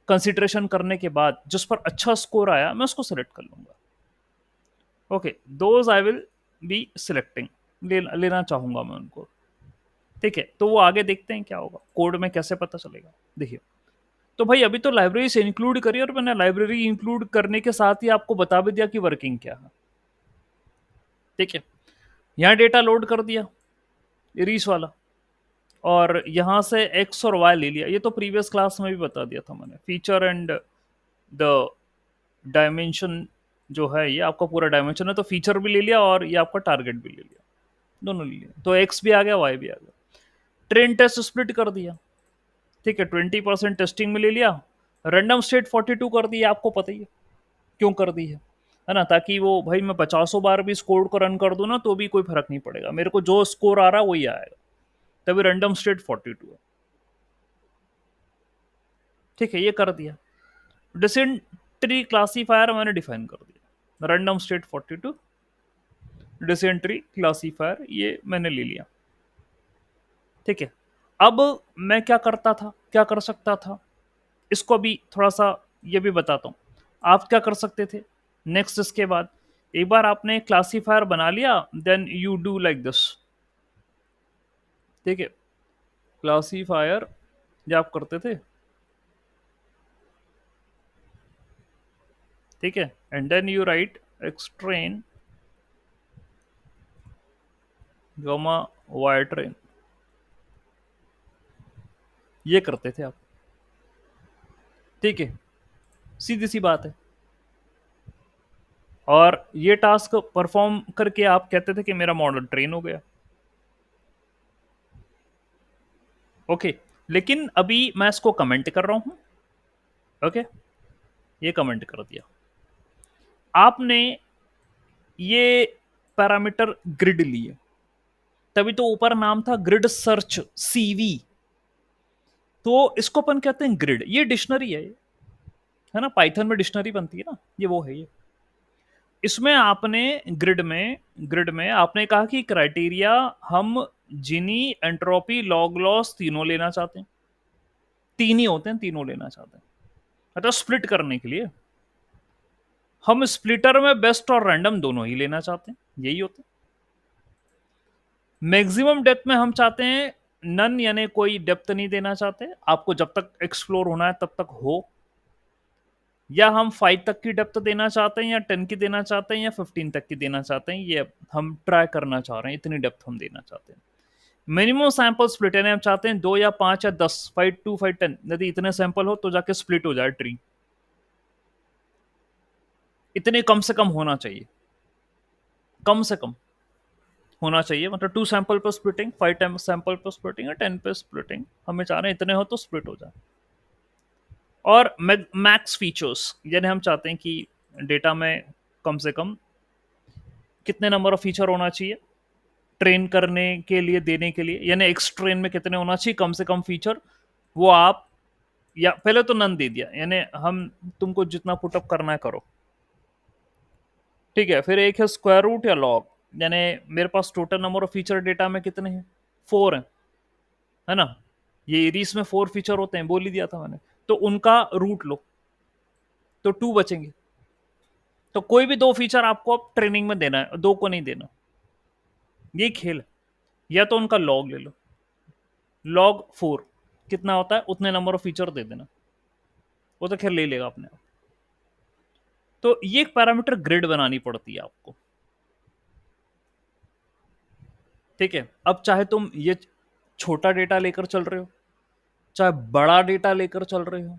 कंसिडरेशन करने के बाद जिस पर अच्छा स्कोर आया मैं उसको सिलेक्ट कर लूंगा। Okay, those I will be selecting, लेना चाहूंगा मैं उनको। ठीक है, तो वो आगे देखते हैं क्या होगा कोड में, कैसे पता चलेगा। देखिए, तो भाई अभी तो लाइब्रेरी से इंक्लूड करी, और मैंने लाइब्रेरी इंक्लूड करने के साथ ही आपको बता भी दिया कि वर्किंग क्या है। ठीक है, यहाँ डेटा लोड कर दिया रीस वाला, और यहाँ से एक्स और वाई ले लिया। ये तो प्रीवियस क्लास में भी बता दिया था मैंने, फीचर एंड द डायमेंशन जो है, ये आपका पूरा डायमेंशन है, तो फीचर भी ले लिया और ये आपका टारगेट भी ले लिया, दोनों ले लिया, तो एक्स भी आ गया वाई भी आ गया। ट्रेन टेस्ट स्प्लिट कर दिया। ठीक है, 20% टेस्टिंग में ले लिया, रैंडम स्टेट 42 कर दिया। आपको पता ही है क्यों कर दी है ना, ताकि वो भाई मैं 50 बार भी इस कोड को रन कर दूं ना तो भी कोई फर्क नहीं पड़ेगा, मेरे को जो स्कोर आ रहा है वही आएगा। तभी रैंडम स्टेट 42 है। ठीक है, ये कर दिया। डिसेंट्री क्लासीफायर मैंने डिफाइन कर दिया, रैंडम स्टेट 42 डिसेंट्री क्लासीफायर ये मैंने ले लिया। ठीक है, अब मैं क्या करता था, क्या कर सकता था, इसको भी थोड़ा सा ये भी बताता हूँ। आप क्या कर सकते थे नेक्स्ट, इसके बाद एक बार आपने क्लासीफायर बना लिया, then you do like this. ठीक है, क्लासीफायर जो आप करते थे, ठीक है, and then you write X train comma Y train, ये करते थे आप। ठीक है, सीधी सी बात है। और ये टास्क परफॉर्म करके आप कहते थे कि मेरा मॉडल ट्रेन हो गया। ओके, लेकिन अभी मैं इसको कमेंट कर रहा हूं। ओके, ये कमेंट कर दिया आपने, ये पैरामीटर ग्रिड लिए, तभी तो ऊपर नाम था ग्रिड सर्च सीवी। तो इसको अपन कहते हैं ग्रिड, ये डिक्शनरी है ना, पाइथन में डिक्शनरी बनती है ना, ये वो है ये। इसमें आपने ग्रिड में आपने कहा कि क्राइटेरिया हम जिनी, एंट्रोपी, लॉग लॉस तीनों लेना चाहते हैं। तीन ही होते हैं, तीनों लेना चाहते हैं, मतलब स्प्लिट करने के लिए हम स्प्लिटर में बेस्ट और रैंडम दोनों ही लेना चाहते हैं, यही होता है। मैक्सिमम डेप्थ में हम चाहते हैं नन, यानी कोई डेप्थ नहीं देना चाहते, आपको जब तक एक्सप्लोर होना है तब तक हो, या हम 5 तक की डेप्थ देना चाहते हैं, या 10 की देना चाहते हैं, या 15 तक की देना चाहते हैं, ये हम ट्राई करना चाह रहे हैं, इतनी डेप्थ हम देना चाहते हैं। मिनिमम सैंपल स्प्लिट, यानी हम चाहते हैं 2 या 5 या 10, 5 2 5 10, यदि इतने सैंपल हो तो जाके स्प्लिट हो जाए ट्री, इतने कम से कम होना चाहिए, कम से कम होना चाहिए, मतलब 2 सैंपल पर स्प्लिटिंग, 5 सैंपल पर स्प्लिटिंग, या 10 पे स्प्लिटिंग, हमें चाह रहे हैं इतने हो तो स्प्लिट हो जाए। और मैक्स फीचर्स, यानी हम चाहते हैं कि डेटा में कम से कम कितने नंबर ऑफ फीचर होना चाहिए ट्रेन करने के लिए, देने के लिए, यानी एक्स ट्रेन में कितने होना चाहिए कम से कम फीचर, वो आप, या पहले तो नन दे दिया, यानी हम तुमको जितना पुटअप करना है करो, ठीक है। फिर एक है स्क्वायर रूट या लॉग, यानी मेरे पास total number of feature data में कितने हैं, 4 है ना, ये एरीज में 4 फीचर होते हैं, बोल ही दिया था मैंने, तो उनका रूट लो तो 2 बचेंगे। तो कोई भी 2 फीचर आपको अब ट्रेनिंग में देना है, 2 को नहीं देना, ये खेल है। या तो उनका लॉग ले लो, लॉग 4 कितना होता है उतने नंबर ऑफ फीचर दे देना, वो तो खैर ले लेगा अपने आप। तो ये एक पैरामीटर ग्रिड बनानी पड़ती है आपको, ठीक है। अब चाहे तुम ये छोटा डेटा लेकर चल रहे हो, चाहे बड़ा डेटा लेकर चल रहे हो,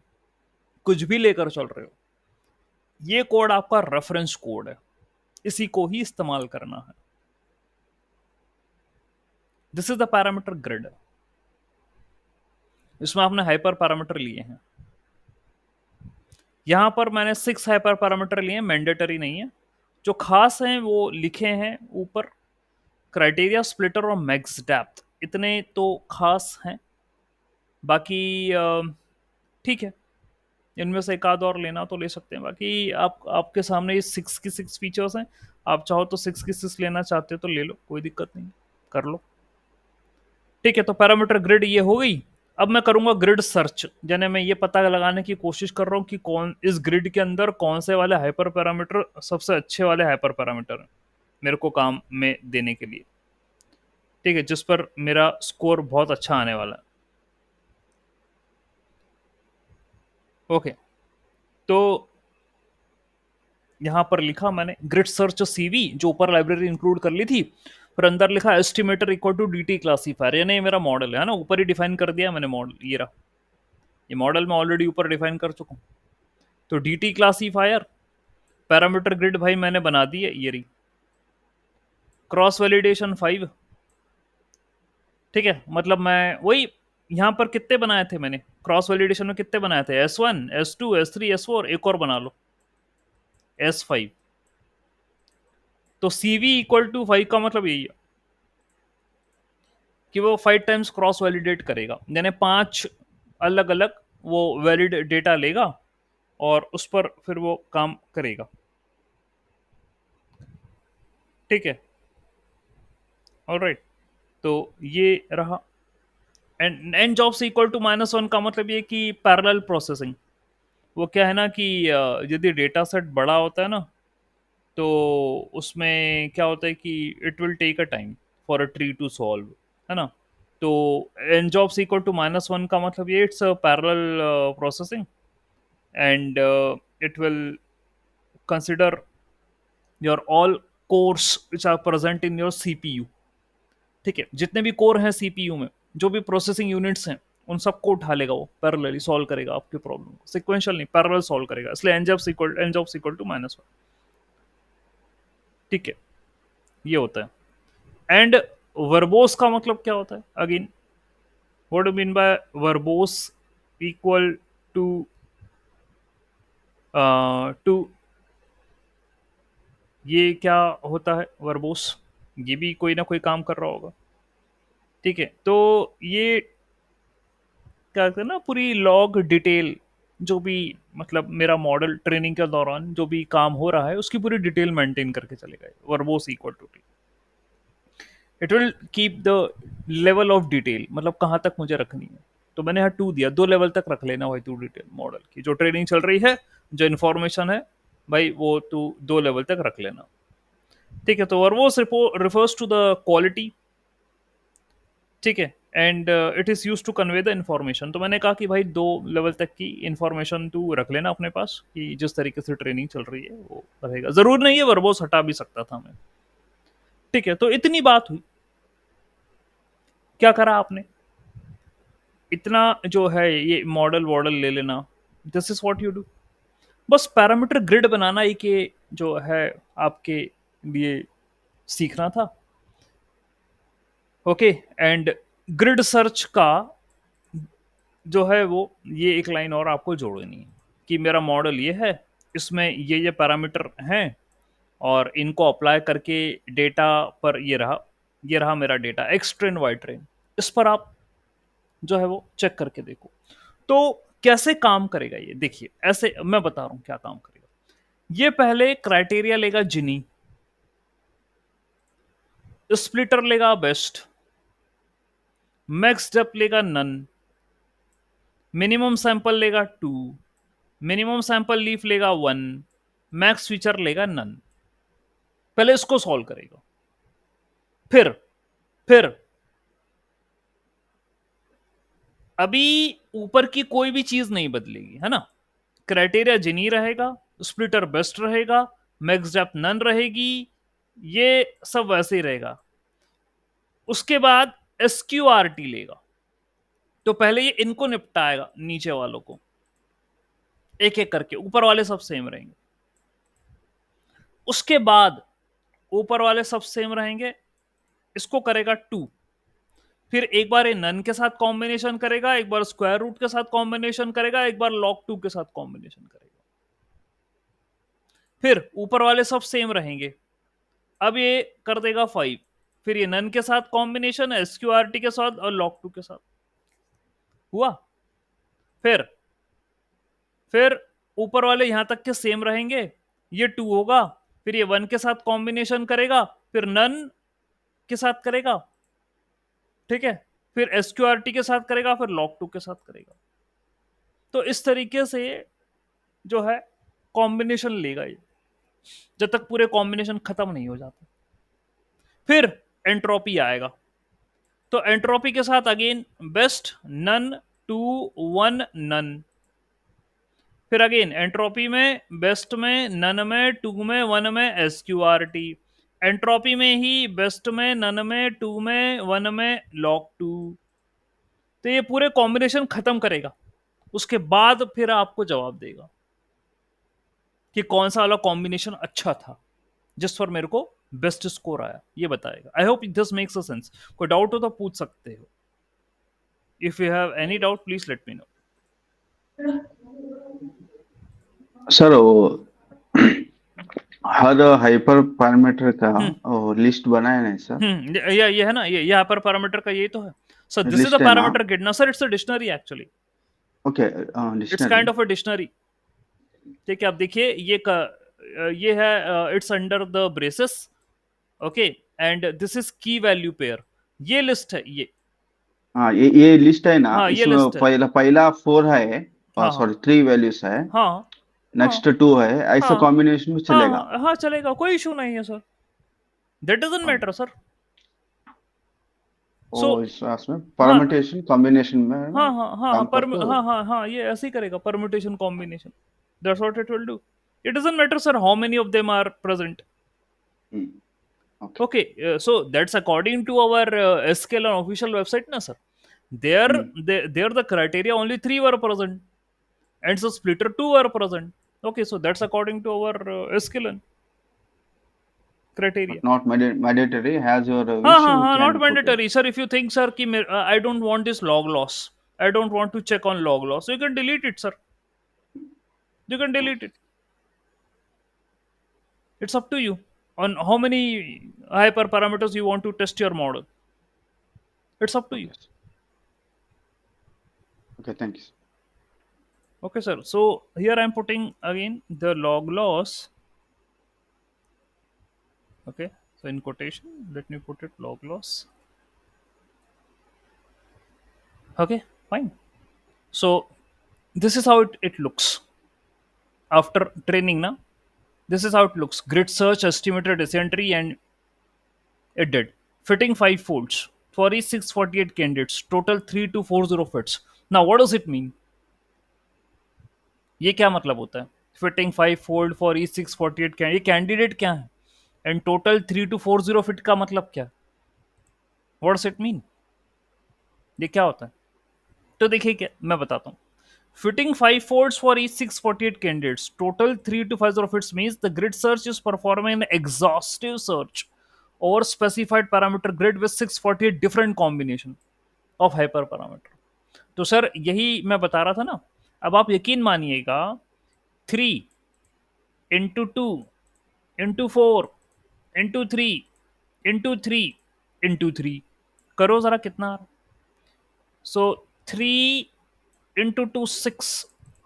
कुछ भी लेकर चल रहे हो, ये कोड आपका रेफरेंस कोड है, इसी को ही इस्तेमाल करना है। This is the parameter grid. इसमें आपने हाइपर पैरामीटर लिए हैं, यहां पर मैंने 6 हाइपर पैरामीटर लिए हैं, मैंडेटरी नहीं है, जो खास हैं वो लिखे हैं ऊपर, क्राइटेरिया, स्प्लिटर और मैक्स डेप्थ, इतने तो खास हैं। बाकी ठीक है, इनमें से एक आध और लेना तो ले सकते हैं, बाकी आपके सामने ये 6 की 6 फीचर्स हैं, आप चाहो तो 6 की 6 लेना चाहते हो तो ले लो, कोई दिक्कत नहीं, कर लो, ठीक है। तो पैरामीटर ग्रिड ये हो गई। अब मैं करूंगा ग्रिड सर्च, यानी मैं ये पता लगाने की कोशिश कर रहा हूँ कि कौन इस ग्रिड के अंदर कौन से वाले हाइपर पैरामीटर सबसे अच्छे वाले हाइपर पैरामीटर हैं मेरे को काम में देने के लिए, ठीक है, जिस पर मेरा स्कोर बहुत अच्छा आने वाला है। ओके, तो यहां पर लिखा मैंने ग्रिड सर्च सीवी, जो ऊपर लाइब्रेरी इंक्लूड कर ली थी, फिर अंदर लिखा estimator equal to DT classifier, यानी ये मेरा मॉडल है ना, ऊपर ही डिफाइन कर दिया मैंने मॉडल, ये रहा, ये मॉडल मैं ऑलरेडी ऊपर डिफाइन कर चुका हूँ। तो डीटी क्लासीफायर, पैरामीटर ग्रिड भाई मैंने बना दी है, ये रही, क्रॉस वैलिडेशन 5, ठीक है, मतलब मैं वही यहाँ पर कितने बनाए थे मैंने, क्रॉस वैलिडेशन में कितने बनाए थे, S1 S2 S3 S4, एक और बना लो S5। तो CV इक्वल टू 5 का मतलब यही है कि वो 5 टाइम्स क्रॉस वैलिडेट करेगा, यानी 5 अलग अलग वो वैलिड डेटा लेगा और उस पर फिर वो काम करेगा, ठीक है, ऑलराइट। तो ये रहा, एंड एन जॉब से इक्वल टू -1 का मतलब ये कि पैरेलल प्रोसेसिंग, वो क्या है ना कि यदि डेटा सेट बड़ा होता है ना, तो उसमें क्या होता है कि it will take a time for a tree to solve, है ना। तो एन जॉब्स इक्वल टू -1 का मतलब ये it's a parallel processing, and it will consider your all cores which are present in your CPU, ठीक है, जितने भी कोर हैं सीपीयू में, जो भी प्रोसेसिंग यूनिट्स हैं, उन सबको उठा लेगा, वो पैरेलली सॉल्व करेगा आपकी प्रॉब्लम को, सिक्वेंशियल नहीं, पैरेलल सॉल्व करेगा, इसलिए एन जॉब्स इक्वल टू -1, ठीक है, ये होता है। एंड वर्बोस का मतलब क्या होता है again, what do mean by verbose equal to two, ये क्या होता है वर्बोस, ये भी कोई ना कोई काम कर रहा होगा, ठीक है। तो ये क्या कहते हैं ना, पूरी लॉग डिटेल, जो भी मतलब मेरा मॉडल ट्रेनिंग के दौरान जो भी काम हो रहा है उसकी पूरी डिटेल मेंटेन करके चलेगा verbose equal to, it will keep the level of detail, मतलब कहाँ तक मुझे रखनी है। तो मैंने यहाँ 2 दिया, 2 लेवल तक रख लेना भाई, 2 डिटेल मॉडल की जो ट्रेनिंग चल रही है, जो इन्फॉर्मेशन है भाई, वो तू 2 लेवल तक रख लेना, ठीक है। तो verbose refers to the quality ठीक है, and it is use to convey the information. तो मैंने कहा कि भाई 2 लेवल तक की इन्फॉर्मेशन तू रख लेना अपने पास, कि जिस तरीके से ट्रेनिंग चल रही है वो रहेगा। ज़रूर नहीं है वर्बोस हटा भी सकता था मैं। ठीक है, तो इतनी बात हुई। क्या करा आपने? इतना जो है ये मॉडल वॉडल ले लेना, this is what you do. बस पैरामीटर ग्रिड बनाना एक ये जो है आपके लिए सीखना था। ओके, एंड ग्रिड सर्च का जो है वो ये एक लाइन और आपको जोड़नी है कि मेरा मॉडल ये है, इसमें ये पैरामीटर हैं, और इनको अप्लाई करके डेटा पर ये रहा मेरा data X train Y train. इस पर आप जो है वो चेक करके देखो। तो कैसे काम करेगा ये देखिए, ऐसे मैं बता रहा हूं क्या काम करेगा। ये पहले क्राइटेरिया लेगा जिनी, स्प्लिटर लेगा बेस्ट, मैक्स डेप्थ लेगा नन, मिनिमम सैंपल लेगा 2, मिनिमम सैंपल लीफ लेगा 1, मैक्स फीचर लेगा नन। पहले इसको सॉल्व करेगा। फिर अभी ऊपर की कोई भी चीज नहीं बदलेगी, है ना। क्राइटेरिया जिनी रहेगा, स्प्लिटर बेस्ट रहेगा, मैक्स डेप्थ नन रहेगी, ये सब वैसे ही रहेगा। उसके बाद एसक्यूआरटी लेगा। तो पहले ये इनको निपटाएगा, नीचे वालों को एक एक करके, ऊपर वाले सब सेम रहेंगे। उसके बाद ऊपर वाले सब सेम रहेंगे, इसको करेगा 2। फिर एक बार ये नन के साथ कॉम्बिनेशन करेगा, एक बार स्क्वायर रूट के साथ कॉम्बिनेशन करेगा, एक बार लॉग 2 के साथ कॉम्बिनेशन करेगा। फिर ऊपर वाले सब सेम रहेंगे, अब ये कर देगा 5। फिर ये नन के साथ कॉम्बिनेशन, एसक्यूआरटी के साथ और लॉग 2 के साथ हुआ। फिर फिर ऊपर वाले यहां तक के सेम रहेंगे, ये 2 होगा। फिर ये 1 के साथ कॉम्बिनेशन करेगा, फिर नन के साथ करेगा, ठीक है। फिर एसक्यूआरटी के साथ करेगा, फिर लॉग 2 के साथ करेगा। तो इस तरीके से जो है कॉम्बिनेशन लेगा ये, जब तक पूरे कॉम्बिनेशन खत्म नहीं हो जाते। फिर एंट्रोपी आएगा। तो एंट्रोपी के साथ अगेन बेस्ट नन 2 1 नन। फिर अगेन एंट्रोपी में बेस्ट में नन में 2 में 1 में एसक्यूआरटी। एंट्रोपी में ही बेस्ट में नन में 2 में 1 में लॉग 2। तो ये पूरे कॉम्बिनेशन खत्म करेगा। उसके बाद फिर आपको जवाब देगा कि कौन सा वाला कॉम्बिनेशन अच्छा था जिस पर मेरे को बेस्ट स्कोर आया, ये बताएगा। I hope this makes a sense. कोई डाउट हो तो पूछ सकते हो। If you have any doubt please let me know. Sir वो हर हाइपर पैरामीटर का हम्म लिस्ट बनाया नहीं सर? ये है ना, ये यहाँ पर पैरामीटर का ये तो है sir. This is the list है ना? पैरामीटर गिड ना sir, it's a dictionary actually. Okay, it's dictionary. Kind of a dictionary. ठीक है, आप देखिए ये है, it's under the braces. Okay, and this is की वैल्यू पेयर। ये लिस्ट है ये। हाँ, ये लिस्ट है ना, हाँ ये इसमें लिस्ट है। पहला पहला 4 है, हाँ हाँ सॉरी 3 वैल्यूज है, हाँ हाँ नेक्स्ट 2 है, ऐसा हाँ कॉम्बिनेशन में हाँ चलेगा? हाँ हाँ, चलेगा, कोई इशू नहीं है सर। दैट डजंट हाँ, मैटर सर। वो सो इसमें हाँ परम्यूटेशन कॉम्बिनेशन में हाँ हाँ हाँ हाँ काम करते हो? हाँ हाँ हाँ, ये ऐसे ही करेगा, permutation combination. That's what it will do. It doesn't matter sir how many of them are present. Okay. Okay, so that's according to our SQL and official website, na sir. There the criteria only 3 were present, and so splitter 2 were present. Okay, so that's according to our SQL criteria. But not mandatory. Has your हाँ wish, हाँ you हाँ, not can put it. mandatory sir. If you think sir कि I don't want this log loss, I don't want to check on log loss, so you can delete it sir. You can delete Okay. it. It's up to you on how many hyper parameters you want to test your model. It's up to you. Okay. Okay. Thank you. Okay, sir. So here I'm putting again the log loss. Okay, so in quotation, let me put it log loss. Okay, fine. So this is how it looks after training. Now, this is how it looks. Grid search estimated dysentery and it did fitting 5 folds. for each 648 candidates, total 3240 fits. Now what does it mean? ये क्या मतलब होता है? Fitting 5 fold for each 648 candidate, ये candidate क्या है? And total 3240 fit का मतलब क्या? What does it mean? ये क्या होता है? तो देखिए, क्या मैं बताता हूँ. Fitting 5 folds for each 648 candidates. Total 3250 fits means the grid search is performing an exhaustive search over specified parameter grid with 648 different combination of hyperparameter. तो सर यही मैं बता रहा था ना. अब आप यकीन मानिएगा, 3 into 2 into 4 into 3 into 3 करो जरा कितना. सो 3 into 2 6,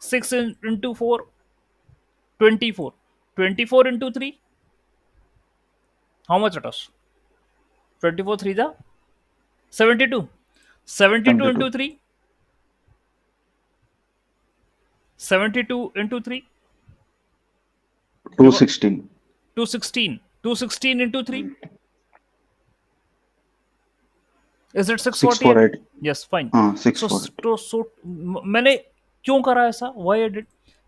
6 into 4 24, 24 into 3, how much it is? 24 3 the 72, 72 into 72. 3, 72 into 3, 216. 216, 216 into 3, is it 648? 648. Yes, fine. So 648. मैंने क्यों करा ऐसा? Why I did?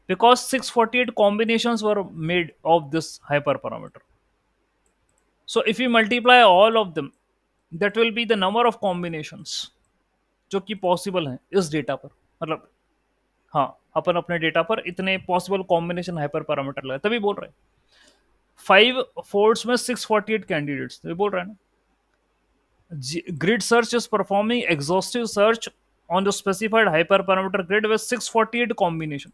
Because 648 combinations were made of this hyperparameter. So if you multiply all of them, that will be the number of combinations जो कि possible हैं इस data पर. मतलब हाँ, अपन अपने डेटा पर इतने पॉसिबल कॉम्बिनेशन हाइपर पैरामीटर लगा, तभी बोल रहे हैं 5 फोर्ड्स में 648 कैंडिडेट्स, तभी बोल रहे हैं ना. Grid search is performing exhaustive search on the specified hyperparameter grid with 648 combination.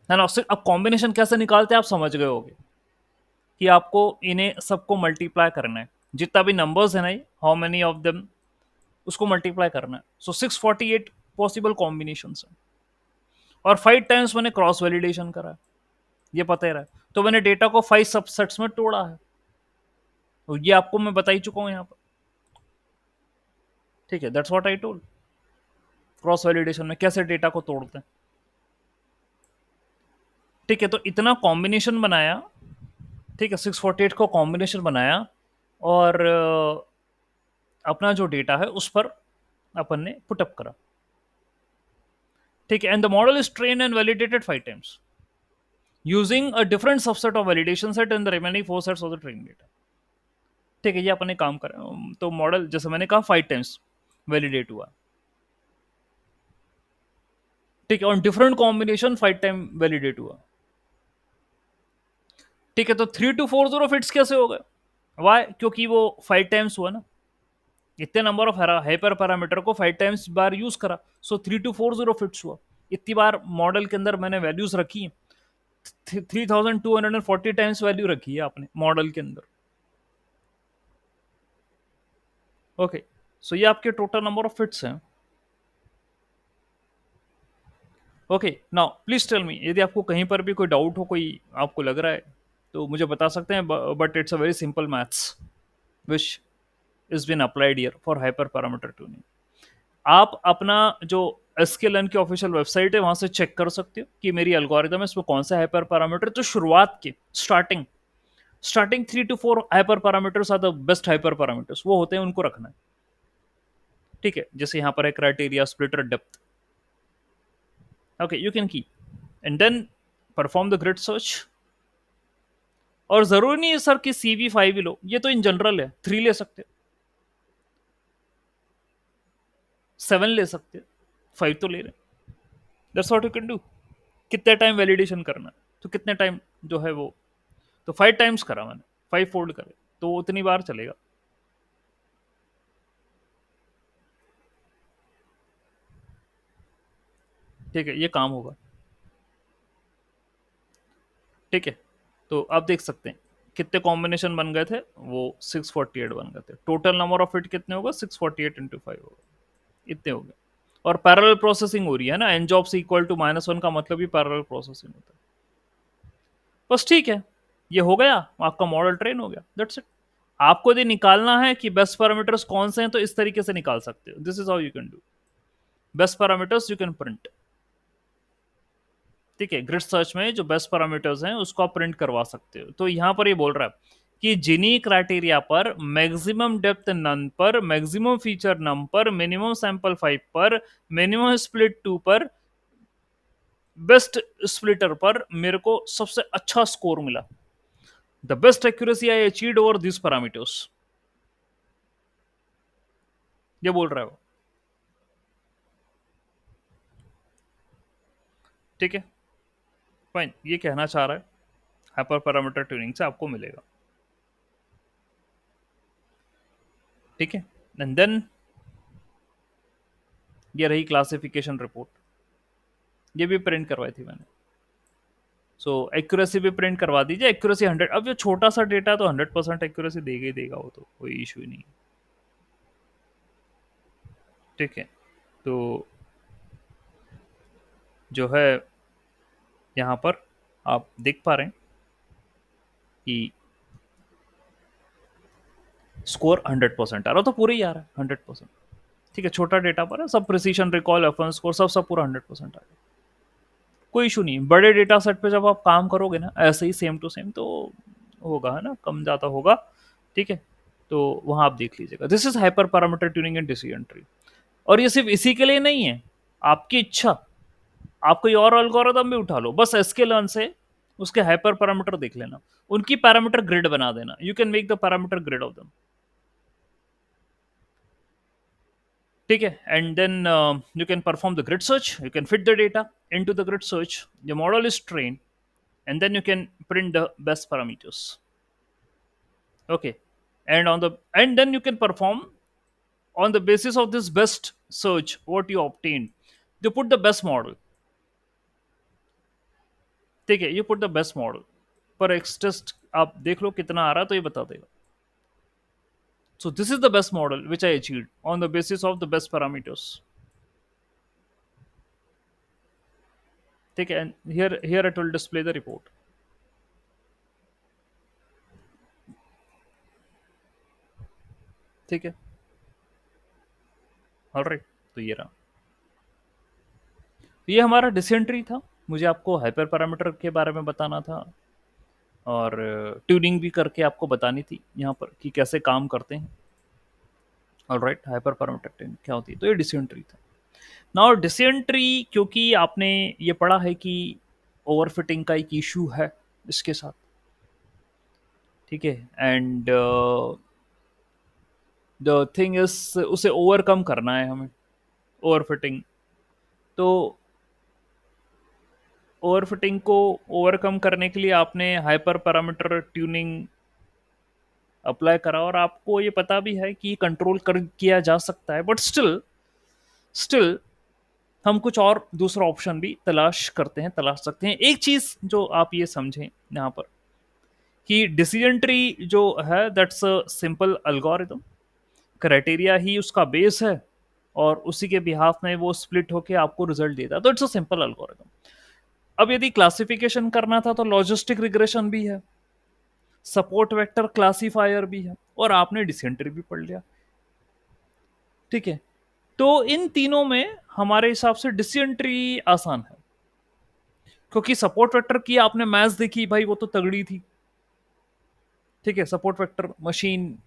है ना. अब कॉम्बिनेशन कैसे निकालते हैं आप समझ गए होंगे कि आपको इन्हें सबको मल्टीप्लाई करना है. जितना भी नंबर्स है ना, हाउ मेनी ऑफ देम, उसको मल्टीप्लाई करना है. सो 648 पॉसिबल कॉम्बिनेशन है और 5 टाइम्स मैंने क्रॉस वैलिडेशन करा है, ये पता ही रहा है. तो मैंने डेटा को 5 सबसेट्स में तोड़ा है. तो ये आपको मैं बता ही चुका हूं यहां पर. ठीक है, that's what I told. Cross validation में कैसे डेटा को तोड़ते हैं. ठीक है, तो इतना कॉम्बिनेशन बनाया. ठीक है, 648 को कॉम्बिनेशन बनाया और अपना जो डेटा है उस पर अपन ने पुटअप करा. ठीक है, and the model is train and validated 5 times using a different subset of validation set in the remaining 4 sets of the training data. ठीक है, ये अपन ने काम करा. तो मॉडल जैसे मैंने कहा 5 टाइम्स वैलिडेट हुआ. ठीक है, और डिफरेंट कॉम्बिनेशन 5 टाइम वैलिडेट हुआ. ठीक है, तो 3240 फिट्स कैसे हो गए? वाई? क्योंकि वो 5 टाइम्स हुआ ना. इतने नंबर ऑफ हाइपर पैरामीटर को 5 टाइम्स बार यूज करा. सो 3240 फिट्स हुआ. इतनी बार मॉडल के अंदर मैंने वैल्यूज रखी. 3240 टाइम्स वैल्यू रखी है आपने मॉडल के अंदर. ओके, सो ये आपके टोटल नंबर ऑफ फिट्स हैं. Okay, now please tell me, यदि आपको कहीं पर भी कोई डाउट हो, कोई आपको लग रहा है, तो मुझे बता सकते हैं. But it's a very simple maths which is been applied here for hyper parameter tuning. आप अपना जो एसकेएलएन की ऑफिशियल वेबसाइट है वहां से चेक कर सकते हो कि मेरी एल्गोरिदम है इसमें कौन सा हाइपर पैरामीटर. तो शुरुआत के starting 3 to 4 hyper parameters are the best hyper parameters, वो होते हैं, उनको रखना है. ठीक है, जैसे यहाँ पर है criteria, splitter, depth. Okay, you can keep and then perform the grid search. और जरूरी नहीं है सर कि CV5 ही लो, ये तो इन जनरल है. 3 ले सकते हो, 7 ले सकते हो, 5 तो ले रहे. That's what you can do. कितने टाइम वैलिडेशन करना है, तो कितने टाइम जो है वो, तो 5 टाइम्स करा मैंने, 5 फोल्ड करे, तो उतनी बार चलेगा. ठीक है, ये काम होगा. ठीक है, तो आप देख सकते हैं कितने कॉम्बिनेशन बन गए थे. वो 648 बन गए थे. टोटल नंबर ऑफ फिट कितने होगा? 648 इंटू 5 होगा, इतने हो गए. और पैरेलल प्रोसेसिंग हो रही है ना. एन जॉब्स इक्वल टू -1 का मतलब ही पैरेलल प्रोसेसिंग होता है. बस ठीक है, ये हो गया, आपका मॉडल ट्रेन हो गया. That's it. आपको यदि निकालना है कि बेस्ट पैरामीटर्स कौन से हैं, तो इस तरीके से निकाल सकते हो. This is how you can do best parameters. You can print. ठीक है, ग्रिड सर्च में जो बेस्ट पैरामीटर्स हैं उसको आप प्रिंट करवा सकते हो. तो यहां पर ये बोल रहा है कि जिनी क्राइटेरिया पर, मैक्सिमम डेप्थ नन पर, मैक्सिमम फीचर नम पर, मिनिमम सैंपल 5 पर, मिनिमम स्प्लिट 2 पर, बेस्ट स्प्लिटर पर मेरे को सबसे अच्छा स्कोर मिला। The best accuracy I achieved over this parameters, ये बोल रहा है वो। ठीक है, फाइन, ये कहना चाह रहा है हाइपर पैरामीटर ट्यूनिंग से आपको मिलेगा। ठीक है, एंड देन ये रही क्लासिफिकेशन रिपोर्ट, ये भी प्रिंट करवाई थी मैंने। सो एक्यूरेसी भी प्रिंट करवा दीजिए, एक्यूरेसी 100। अब ये छोटा सा डेटा तो 100% एक्यूरेसी देगा ही देगा, वो तो कोई इशू ही नहीं। ठीक है, तो जो है यहाँ पर आप देख पा रहे हैं कि स्कोर 100% आ रहा, तो पूरा ही आ रहा है 100%। ठीक है, छोटा डेटा पर है, सब प्रिसीशन रिकॉल एफएन स्कोर सब सब पूरा 100% आ रहा है, कोई इशू नहीं। बड़े डेटा सेट पे जब आप काम करोगे ना ऐसे ही सेम टू सेम, तो होगा, है ना, कम ज़्यादा होगा। ठीक है, तो वहाँ आप देख लीजिएगा। This is hyper parameter tuning and decision tree. और ये सिर्फ इसी के लिए नहीं है, आपकी इच्छा, आप कोई और एल्गोरिथम भी उठा लो, बस एसके लर्न से उसके हाइपर पैरामीटर देख लेना, उनकी पैरामीटर ग्रिड बना देना। You can make the parameter grid of them. ठीक है, and then you can perform the grid search, you can fit the data into the grid search, your model is trained, and then you can print the best parameters. Okay, and then you can perform on the basis of this best search what you obtained, you put the best model। ठीक है, you put the best model पर x test आप देख लो कितना आ रहा है, तो ये बता देगा। So this is the best model which I achieved on the basis of the best parameters। ठीक है, and here it will display the report। ठीक है, ऑलराइट, तो ये रहा, तो ये हमारा डिसेंट्री था। मुझे आपको हाइपर पैरामीटर के बारे में बताना था और ट्यूनिंग भी करके आपको बतानी थी यहाँ पर कि कैसे काम करते हैं। ऑलराइट, हाइपर पैरामीटर ट्यूनिंग क्या होती है, तो ये डिसेंट्री था। नाउ डिसेंट्री, क्योंकि आपने ये पढ़ा है कि ओवरफिटिंग का एक इशू है इसके साथ। ठीक है, एंड द थिंग इज उसे ओवरकम करना है हमें, ओवरफिटिंग। तो ओवरफिटिंग को ओवरकम करने के लिए आपने हाइपर पैरामीटर ट्यूनिंग अप्लाई करा, और आपको ये पता भी है कि कंट्रोल कर किया जा सकता है, बट स्टिल हम कुछ और दूसरा ऑप्शन भी तलाश सकते हैं। एक चीज जो आप ये समझें यहाँ पर कि डिसीजन ट्री जो है that's a simple algorithm, criteria ही उसका बेस है, और उसी के बिहाफ में वो स्प्लिट होके आपको रिजल्ट देता है, तो इट्स अ सिंपल अल्गोरिथम। अब यदि क्लासिफिकेशन करना था तो लॉजिस्टिक रिग्रेशन भी है, सपोर्ट वेक्टर क्लासिफायर भी है, और आपने डिसीजन ट्री भी पढ़ लिया। ठीक है, तो इन तीनों में हमारे हिसाब से डिसीजन ट्री आसान है, क्योंकि सपोर्ट वेक्टर की आपने मैच देखी भाई, वो तो तगड़ी थी। ठीक है, सपोर्ट वेक्टर मशीन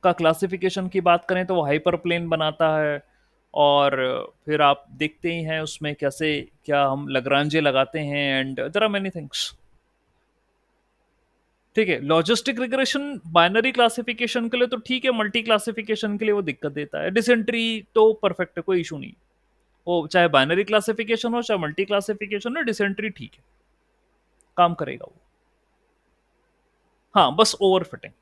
का क्लासिफिकेशन की बात करें तो वो हाइपर प्लेन बनाता है, और फिर आप देखते ही हैं उसमें कैसे क्या हम लग्रांजे लगाते हैं, and there are many things. ठीक है, लॉजिस्टिक रिग्रेशन बाइनरी क्लासिफिकेशन के लिए तो ठीक है, मल्टी क्लासिफिकेशन के लिए वो दिक्कत देता है। डिसेंट्री तो परफेक्ट है, कोई इशू नहीं, वो चाहे बाइनरी क्लासिफिकेशन हो चाहे मल्टी क्लासिफिकेशन हो, डिसेंट्री ठीक है, काम करेगा वो। हाँ, बस ओवरफिटिंग।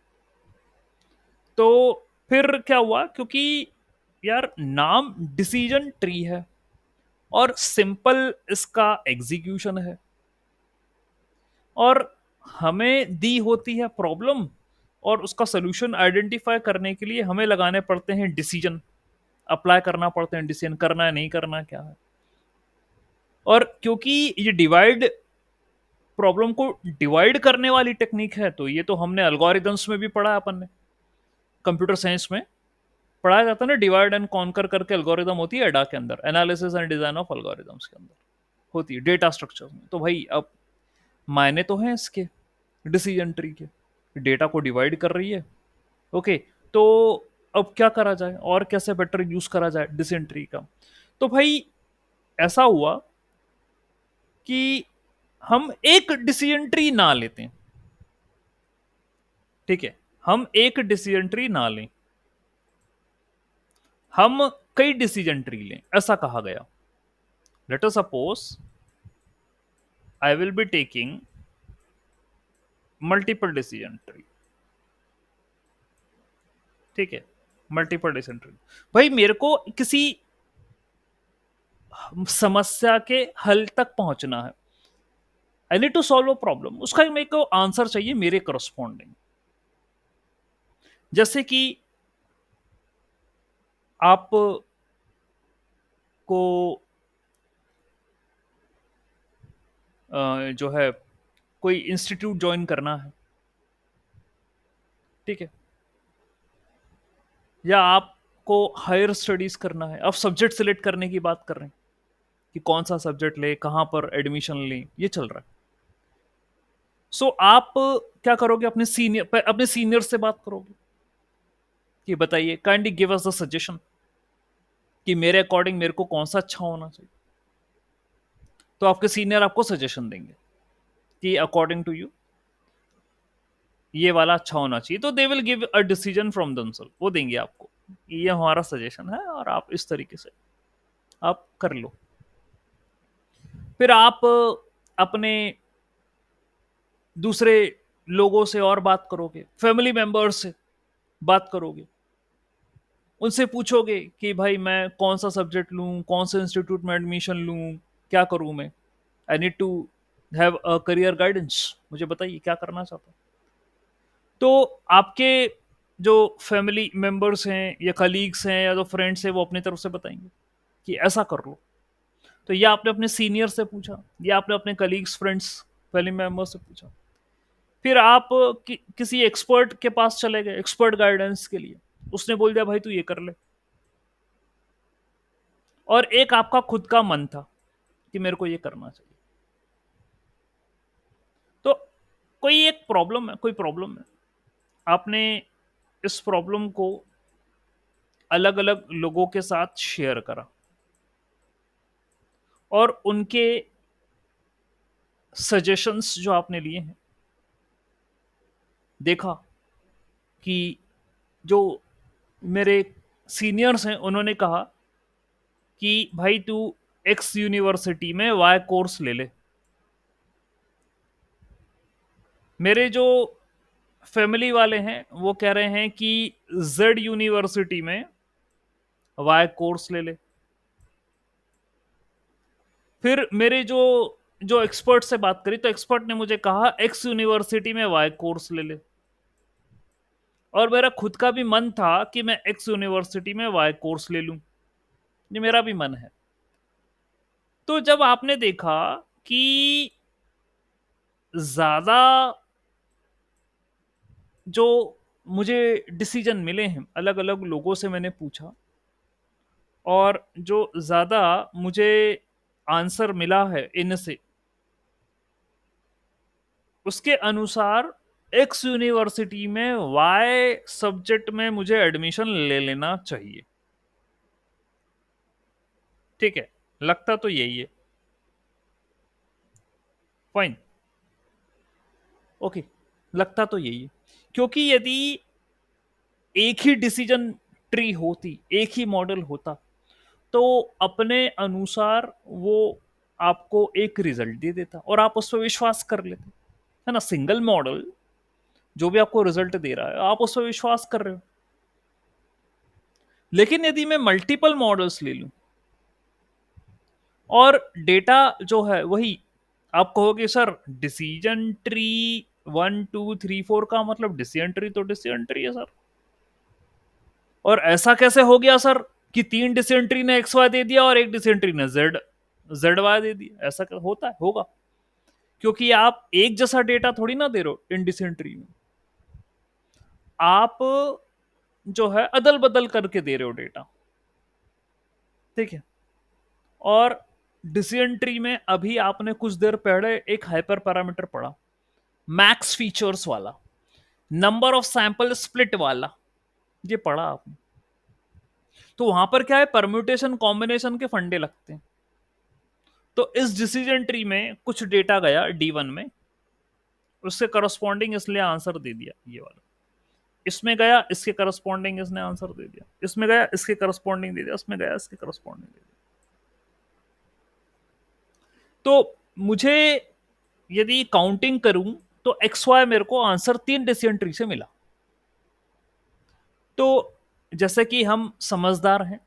तो फिर क्या हुआ, क्योंकि यार नाम डिसीजन ट्री है और सिंपल इसका एग्जीक्यूशन है, और हमें दी होती है प्रॉब्लम, और उसका सोल्यूशन आइडेंटिफाई करने के लिए हमें लगाने पड़ते हैं डिसीजन, अप्लाई करना पड़ते हैं डिसीजन, करना है नहीं करना क्या है। और क्योंकि ये डिवाइड प्रॉब्लम को डिवाइड करने वाली टेक्निक है, तो ये तो हमने अल्गोरिदम्स में भी पढ़ा है, अपन ने कंप्यूटर साइंस में पढ़ाया जाता है ना, डिवाइड एंड कॉन्कर करके एल्गोरिदम होती है एडा के अंदर, analysis and design of algorithms के अंदर होती है डेटा स्ट्रक्चर में। तो भाई अब मायने तो हैं इसके डिसीजन ट्री के, डेटा को डिवाइड कर रही है। ओके, तो अब क्या करा जाए और कैसे बेटर यूज करा जाए डिसेंट्री का? तो भाई ऐसा हुआ कि हम एक डिसीजन ट्री ना लेते हैं, ठीक है, हम एक डिसीजन ट्री ना लें, हम कई डिसीजन ट्री लें, ऐसा कहा गया। Let us suppose I will be taking multiple decision tree, ठीक है, मल्टीपल डिसीजन ट्री। भाई मेरे को किसी समस्या के हल तक पहुंचना है, I need to solve a problem, उसका मेरे को आंसर चाहिए मेरे करस्पॉन्डिंग। जैसे कि आपको जो है कोई इंस्टीट्यूट ज्वाइन करना है, ठीक है, या आपको हायर स्टडीज करना है, आप सब्जेक्ट सिलेक्ट करने की बात कर रहे हैं कि कौन सा सब्जेक्ट ले, कहां पर एडमिशन ले, ये चल रहा है। सो आप क्या करोगे, अपने सीनियर से बात करोगे कि बताइए, kindly give us the suggestion कि मेरे अकॉर्डिंग मेरे को कौन सा अच्छा होना चाहिए। तो आपके सीनियर आपको सजेशन देंगे कि अकॉर्डिंग टू यू ये वाला अच्छा होना चाहिए, तो they will give a decision from themself, वो देंगे आपको, ये हमारा सजेशन है और आप इस तरीके से आप कर लो। फिर आप अपने दूसरे लोगों से और बात करोगे, फैमिली मेंबर्स से बात करोगे, उनसे पूछोगे कि भाई मैं कौन सा सब्जेक्ट लूं, कौन से इंस्टीट्यूट में एडमिशन लूं, क्या करूं मैं, I need to have a career guidance, मुझे बताइए क्या करना चाहता हूं। तो आपके जो फैमिली मेंबर्स हैं या कलीग्स हैं या जो फ्रेंड्स हैं वो अपनी तरफ से बताएंगे कि ऐसा कर लो। तो या आपने अपने सीनियर से पूछा, या आपने अपने कलीग्स, फ्रेंड्स, फैमिली मेंबर्स से पूछा। फिर आप किसी एक्सपर्ट के पास चले गए एक्सपर्ट गाइडेंस के लिए, उसने बोल दिया भाई तू ये कर ले। और एक आपका खुद का मन था कि मेरे को ये करना चाहिए। तो कोई प्रॉब्लम है, आपने इस प्रॉब्लम को अलग अलग लोगों के साथ शेयर करा और उनके सजेशंस जो आपने लिए हैं, देखा कि जो मेरे सीनियर्स हैं उन्होंने कहा कि भाई तू एक्स यूनिवर्सिटी में वाई कोर्स ले ले। मेरे जो फैमिली वाले हैं वो कह रहे हैं कि जेड यूनिवर्सिटी में वाई कोर्स ले ले। फिर मेरे जो जो एक्सपर्ट से बात करी तो एक्सपर्ट ने मुझे कहा एक्स यूनिवर्सिटी में वाई कोर्स ले ले। और मेरा खुद का भी मन था कि मैं एक्स यूनिवर्सिटी में वाई कोर्स ले लूं, ये मेरा भी मन है। तो जब आपने देखा कि ज्यादा जो मुझे डिसीजन मिले हैं, अलग अलग लोगों से मैंने पूछा, और जो ज्यादा मुझे आंसर मिला है इनसे, उसके अनुसार एक्स यूनिवर्सिटी में वाई सब्जेक्ट में मुझे एडमिशन ले लेना चाहिए। ठीक है, लगता तो यही है, फाइन, ओके, लगता तो यही है। क्योंकि यदि एक ही डिसीजन ट्री होती, एक ही मॉडल होता, तो अपने अनुसार वो आपको एक रिजल्ट दे देता और आप उस पर विश्वास कर लेते, है ना। सिंगल मॉडल जो भी आपको रिजल्ट दे रहा है आप उस पर विश्वास कर रहे हो। लेकिन यदि मैं मल्टीपल मॉडल्स ले लूं और डेटा जो है वही, आप कहोगे सर डिसीजन ट्री 1 2 3 4 का मतलब डिसीजन ट्री तो डिसीजन ट्री है सर, और ऐसा कैसे हो गया सर कि 3 डिसेंट्री ने एक्स वाई दे दिया और एक डिसेंट्री ने जेड जेड वाई दे दिया, ऐसा होता है, होगा। क्योंकि आप एक जैसा डेटा थोड़ी ना दे रहे हो इन डिसेंट्री में, आप जो है अदल बदल करके दे रहे हो डेटा, ठीक है। और डिसीजन ट्री में अभी आपने कुछ देर पहले एक हाइपर पैरामीटर पढ़ा, मैक्स फीचर्स वाला, नंबर ऑफ सैंपल स्प्लिट वाला, ये पढ़ा आपने। तो वहां पर क्या है, परम्यूटेशन कॉम्बिनेशन के फंडे लगते हैं। तो इस डिसीजन ट्री में कुछ डेटा गया D1 में, उससे करस्पॉन्डिंग इसलिए आंसर दे दिया ये वाला, इसमें गया इसके करस्पॉन्डिंग इसने आंसर दे दिया, इसमें गया इसके करस्पॉन्डिंग दे दिया, उसमें गया इसके करस्पॉन्डिंग दे दिया। तो मुझे यदि काउंटिंग करूं तो एक्स वाई मेरे को आंसर 3 डिसीजन ट्री से मिला। तो जैसे कि हम समझदार हैं,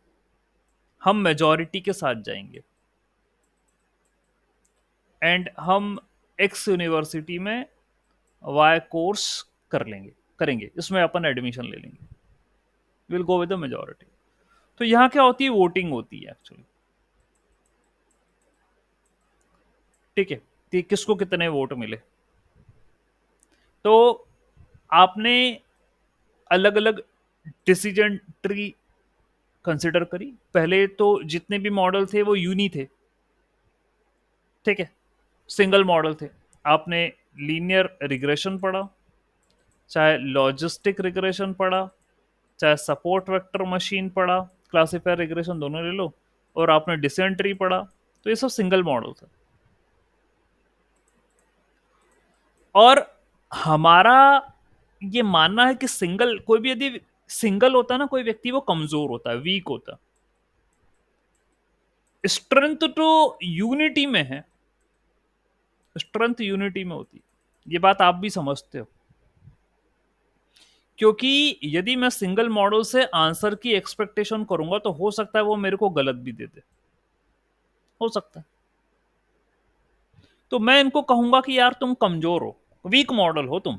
हम मेजॉरिटी के साथ जाएंगे एंड हम एक्स यूनिवर्सिटी में वाई कोर्स करेंगे, इसमें अपन एडमिशन ले लेंगे, will go with the majority. तो यहां क्या होती है, वोटिंग होती है एक्चुअली, ठीक है, कि किसको कितने वोट मिले। तो आपने अलग अलग डिसीजन ट्री कंसिडर करी। पहले तो जितने भी मॉडल थे वो यूनी थे, ठीक है, सिंगल मॉडल थे। आपने लीनियर रिग्रेशन पढ़ा, चाहे लॉजिस्टिक रिग्रेशन पढ़ा, चाहे सपोर्ट वेक्टर मशीन पढ़ा, क्लासिफायर रिग्रेशन दोनों ले लो, और आपने डिसेंट ट्री पढ़ा। तो ये सब सिंगल मॉडल था। और हमारा ये मानना है कि सिंगल, कोई भी यदि सिंगल होता है ना कोई व्यक्ति, वो कमजोर होता है, वीक होता है। स्ट्रेंथ तो यूनिटी में है, स्ट्रेंथ यूनिटी में होती है, ये बात आप भी समझते हो। क्योंकि यदि मैं सिंगल मॉडल से आंसर की एक्सपेक्टेशन करूंगा तो हो सकता है वो मेरे को गलत भी दे दे, हो सकता है। तो मैं इनको कहूंगा कि यार तुम कमजोर हो, वीक मॉडल हो तुम।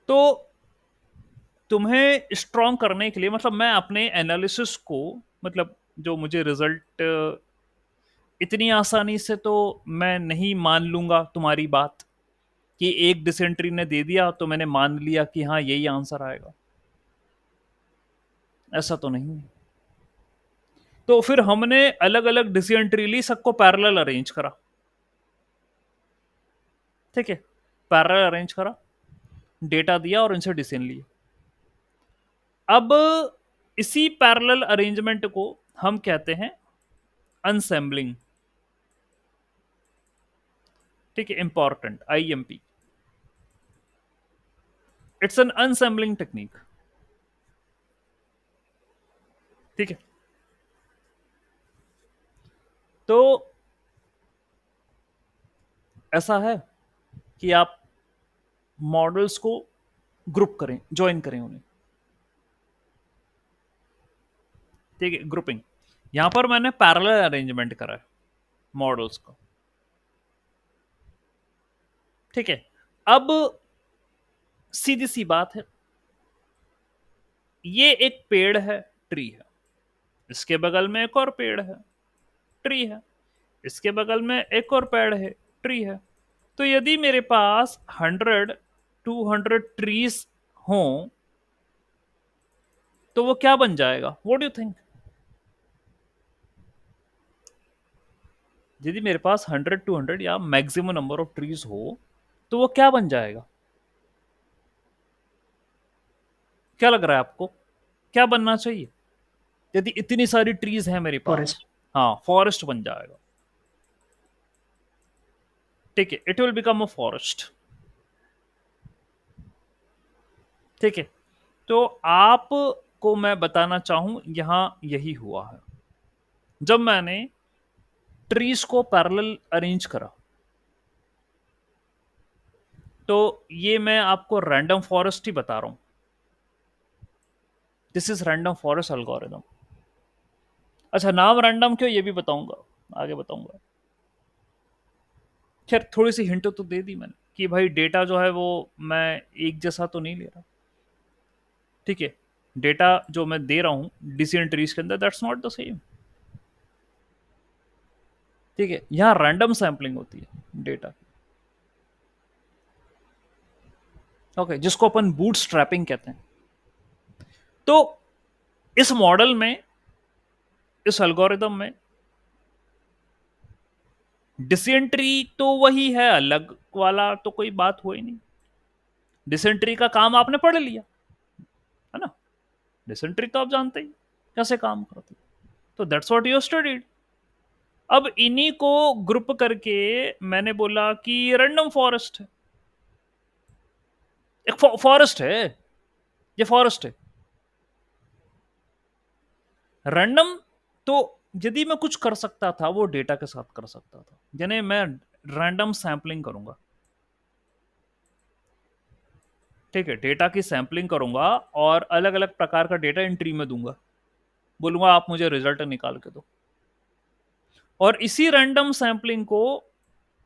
तो तुम्हें स्ट्रॉन्ग करने के लिए, मतलब मैं अपने एनालिसिस को, मतलब जो मुझे रिजल्ट इतनी आसानी से तो मैं नहीं मान लूंगा तुम्हारी बात कि एक डिसेंट्री ने दे दिया तो मैंने मान लिया कि हाँ यही आंसर आएगा, ऐसा तो नहीं है। तो फिर हमने अलग अलग डिसीजन ट्री ली, सबको पैरेलल अरेंज करा, ठीक है, पैरेलल अरेंज करा, डेटा दिया और इनसे डिसीजन लिए। अब इसी पैरेलल अरेंजमेंट को हम कहते हैं अनसेंबलिंग, ठीक है, important, IMP, it's an ensembling technique, ठीक है। तो ऐसा है कि आप मॉडल्स को ग्रुप करें, ज्वाइन करें उन्हें, ठीक है, ग्रुपिंग। यहां पर मैंने पैरेलल अरेंजमेंट करा है मॉडल्स को, ठीक है। अब सीधी सी बात है, ये एक पेड़ है, ट्री है, इसके बगल में एक और पेड़ है, ट्री है, इसके बगल में एक और पेड़ है, ट्री है। तो यदि मेरे पास 100-200 ट्रीज हों तो वो क्या बन जाएगा, व्हाट डू यू थिंक? यदि मेरे पास 100-200 या मैक्सिमम नंबर ऑफ ट्रीज हो तो वो क्या बन जाएगा? क्या लग रहा है आपको, क्या बनना चाहिए यदि इतनी सारी ट्रीज हैं मेरे पास? फॉरेस्ट। हाँ, फॉरेस्ट बन जाएगा, ठीक है, it will become a forest, ठीक है। तो आप को मैं बताना चाहूं, यहां यही हुआ है जब मैंने ट्रीज को पैरेलल अरेंज करा। तो ये मैं आपको रैंडम फॉरेस्ट ही बता रहा हूं, this is random forest algorithm. अच्छा, नाम रैंडम क्यों, ये भी बताऊंगा, आगे बताऊंगा। खैर, थोड़ी सी हिंट तो दे दी मैंने कि भाई डेटा जो है वो मैं एक जैसा तो नहीं ले रहा, ठीक है। डेटा जो मैं दे रहा हूं डिसीजन ट्रीज के अंदर, दैट्स नॉट द सेम, ठीक है। यहां रैंडम सैंपलिंग होती है डेटा, ओके, जिसको अपन बूट स्ट्रैपिंग कहते हैं। तो इस मॉडल में, इस एल्गोरिदम में डिसीजन ट्री तो वही है अलग, वाला तो कोई बात हो ही नहीं। डिसेंट्री का काम आपने पढ़ लिया है ना, डिसेंट्री तो आप जानते ही कैसे काम करती, तो दैट्स व्हाट यू स्टडीड। अब इन्हीं को ग्रुप करके मैंने बोला कि रैंडम फॉरेस्ट है, एक फॉरेस्ट है, ये फॉरेस्ट है रैंडम। तो यदि मैं कुछ कर सकता था वो डेटा के साथ कर सकता था, यानी मैं रैंडम सैंपलिंग करूंगा, ठीक है, डेटा की सैंपलिंग करूंगा और अलग अलग प्रकार का डेटा एंट्री में दूंगा, बोलूंगा आप मुझे रिजल्ट निकाल के दो। और इसी रैंडम सैंपलिंग को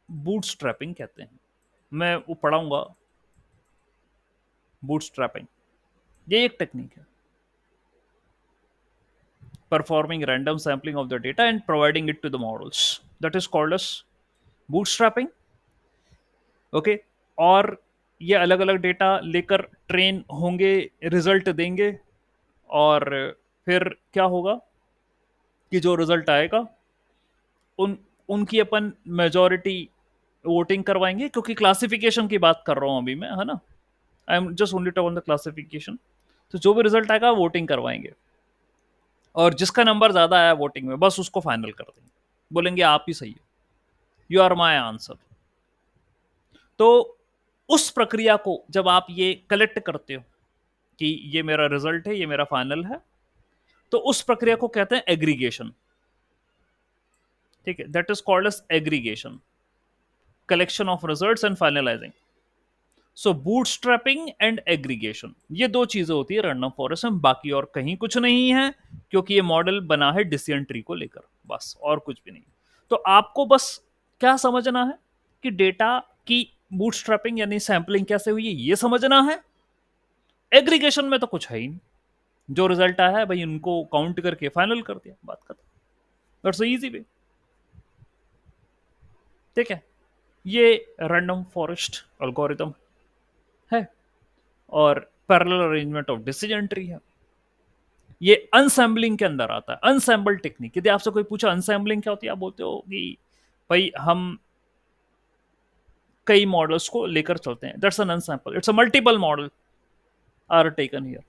बूटस्ट्रैपिंग कहते हैं, मैं वो पढ़ाऊंगा बूटस्ट्रैपिंग, ये एक टेक्निक है, performing random sampling of the data and providing it to the models, that is called as bootstrapping। Okay, और ये अलग अलग डेटा लेकर ट्रेन होंगे, रिजल्ट देंगे, और फिर क्या होगा कि जो रिजल्ट आएगा उन उनकी अपन मेजॉरिटी वोटिंग करवाएंगे, क्योंकि क्लासिफिकेशन की बात कर रहा हूं अभी मैं, है ना, I am just only talk on the classification. तो जो भी रिजल्ट आएगा वोटिंग करवाएंगे, और जिसका नंबर ज्यादा आया वोटिंग में बस उसको फाइनल कर देंगे, बोलेंगे आप ही सही हो, यू आर माई आंसर। तो उस प्रक्रिया को जब आप ये कलेक्ट करते हो कि ये मेरा रिजल्ट है, ये मेरा फाइनल है, तो उस प्रक्रिया को कहते हैं एग्रीगेशन, ठीक है, that is called as aggregation, collection of results and finalising. So bootstrapping and aggregation, ये दो चीजें होती है रैंडम फॉरेस्ट में, बाकी और कहीं कुछ नहीं है, क्योंकि ये मॉडल बना है डिसीजन ट्री को लेकर, बस और कुछ भी नहीं। तो आपको बस क्या समझना है कि डेटा की बूटस्ट्रैपिंग यानी सैंपलिंग कैसे हुई है ये समझना है, एग्रीगेशन में तो कुछ है ही नहीं, जो रिजल्ट आया है भाई उनको काउंट करके फाइनल कर दिया, बात खत्म, दैट्स इजी वे, ठीक है। ये रैंडम फॉरेस्ट एल्गोरिथम है और parallel arrangement of decision tree है, ये अनसैम्बलिंग के अंदर आता है, अनसैम्बल टेक्निक। यदि आपसे कोई पूछा अनसैम्बलिंग क्या होती है, आप बोलते हो कि भाई हम कई मॉडल्स को लेकर चलते हैं, that's an ensemble, it's a multiple model are taken here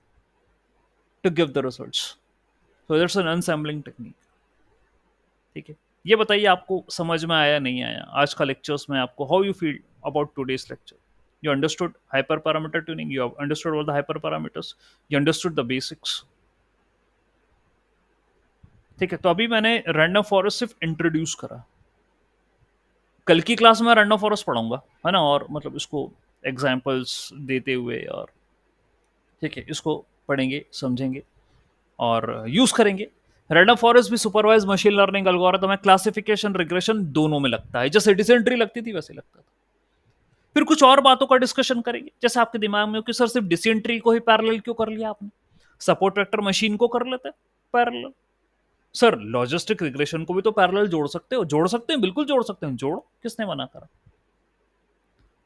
to give the results, so that's an ensembling technique, ठीक है। ये बताइए आपको समझ में आया नहीं आया आज का लेक्चर्स में, आपको how you feel about today's lecture, you understood hyperparameter tuning, you have understood all the hyperparameters, you understood the basics, ठीक है। तो अभी मैंने रैंडम फॉरेस्ट सिर्फ इंट्रोड्यूस करा, कल की क्लास में रैंडम फॉरेस्ट पढ़ाऊंगा, है ना, और मतलब इसको एग्जांपल्स देते हुए, और ठीक है इसको पढ़ेंगे समझेंगे और यूज करेंगे। रैंडम फॉरेस्ट भी सुपरवाइज मशीन लर्निंग एल्गोरिथम है, क्लासिफिकेशन रिग्रेशन दोनों में लगता है, जैसे डिसेंट्री लगती थी वैसे लगता था। फिर कुछ और बातों का डिस्कशन करेंगे, जैसे आपके दिमाग में कि सर सिर्फ डिसेंट्री को ही पैरेलल क्यों कर लिया आपने, सपोर्ट वेक्टर मशीन को कर लेते पैरेलल, सर लॉजिस्टिक रिग्रेशन को भी तो पैरेलल जोड़ सकते हो, जोड़ सकते हैं, बिल्कुल जोड़ सकते हैं, जोड़ो, किसने मना करा,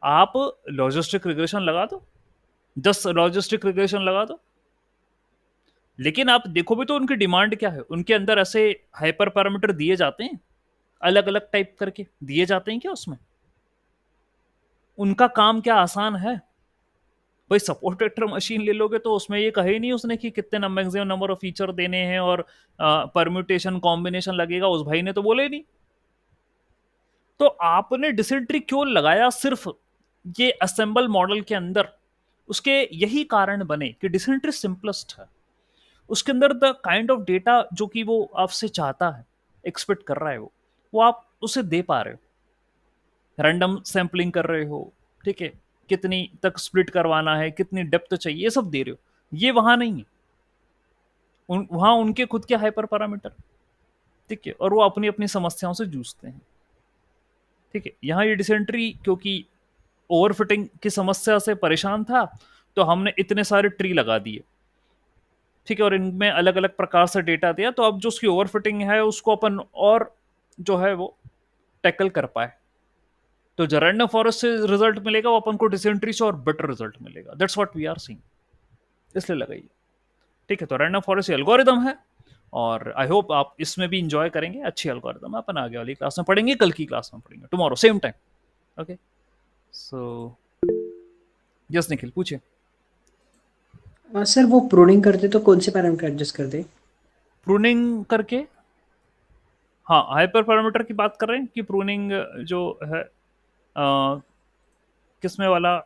आप लॉजिस्टिक रिग्रेशन लगा दो, 10 लॉजिस्टिक रिग्रेशन लगा दो, लेकिन आप देखो भी तो उनकी डिमांड क्या है, उनके अंदर ऐसे हाइपर पैरामीटर दिए जाते हैं, अलग अलग टाइप करके दिए जाते हैं क्या उसमें, उनका काम क्या आसान है, भाई सपोर्ट वेक्टर मशीन ले लोगे तो उसमें ये कहे नहीं उसने कि कितने मैक्सिमम नंबर ऑफ फीचर देने हैं और परम्यूटेशन कॉम्बिनेशन लगेगा, उस भाई ने तो बोले नहीं। तो आपने डिसेंट्री क्यों लगाया सिर्फ ये असेंबल मॉडल के अंदर, उसके यही कारण बने कि डिसेंट्री सिंपलेस्ट है, उसके अंदर द काइंड ऑफ डेटा जो कि वो आपसे चाहता है, एक्सपेक्ट कर रहा है वो आप उसे दे पा रहे हो, रैंडम सैंपलिंग कर रहे हो, ठीक है, कितनी तक स्प्लिट करवाना है, कितनी डेप्थ चाहिए, ये सब दे रहे हो, ये वहां नहीं है, वहां उनके खुद के हाइपर पैरामीटर, ठीक है, और वो अपनी अपनी समस्याओं से जूझते हैं, ठीक है। यहाँ ये डिसेंट्री क्योंकि ओवरफिटिंग की समस्या से परेशान था, तो हमने इतने सारे ट्री लगा दिए, ठीक है, और इनमें अलग अलग प्रकार से डेटा दिया, तो अब जो उसकी ओवरफिटिंग है उसको अपन और जो है वो टैकल कर पाए, तो जो रैंडम फॉरेस्ट से रिजल्ट मिलेगा वो अपन को डिसेंट्री से और बेटर रिजल्ट मिलेगा, that's what we are seeing, इसलिए लगाइए, ठीक है। तो रैंडम फॉरेस्ट एल्गोरिदम है और आई होप आप इसमें भी इंजॉय करेंगे, अच्छी एल्गोरिदम अपन आगे वाली क्लास में पढ़ेंगे, कल की क्लास में पढ़ेंगे, tomorrow same time, okay. So yes Nikhil पूछिए। सर वो प्रूनिंग करते तो कौन से पैरामीटर एडजस्ट करते? प्रूनिंग करके, हाँ हाइपर पैरामीटर की बात कर रहे हैं कि प्रूनिंग जो है किसमें वाला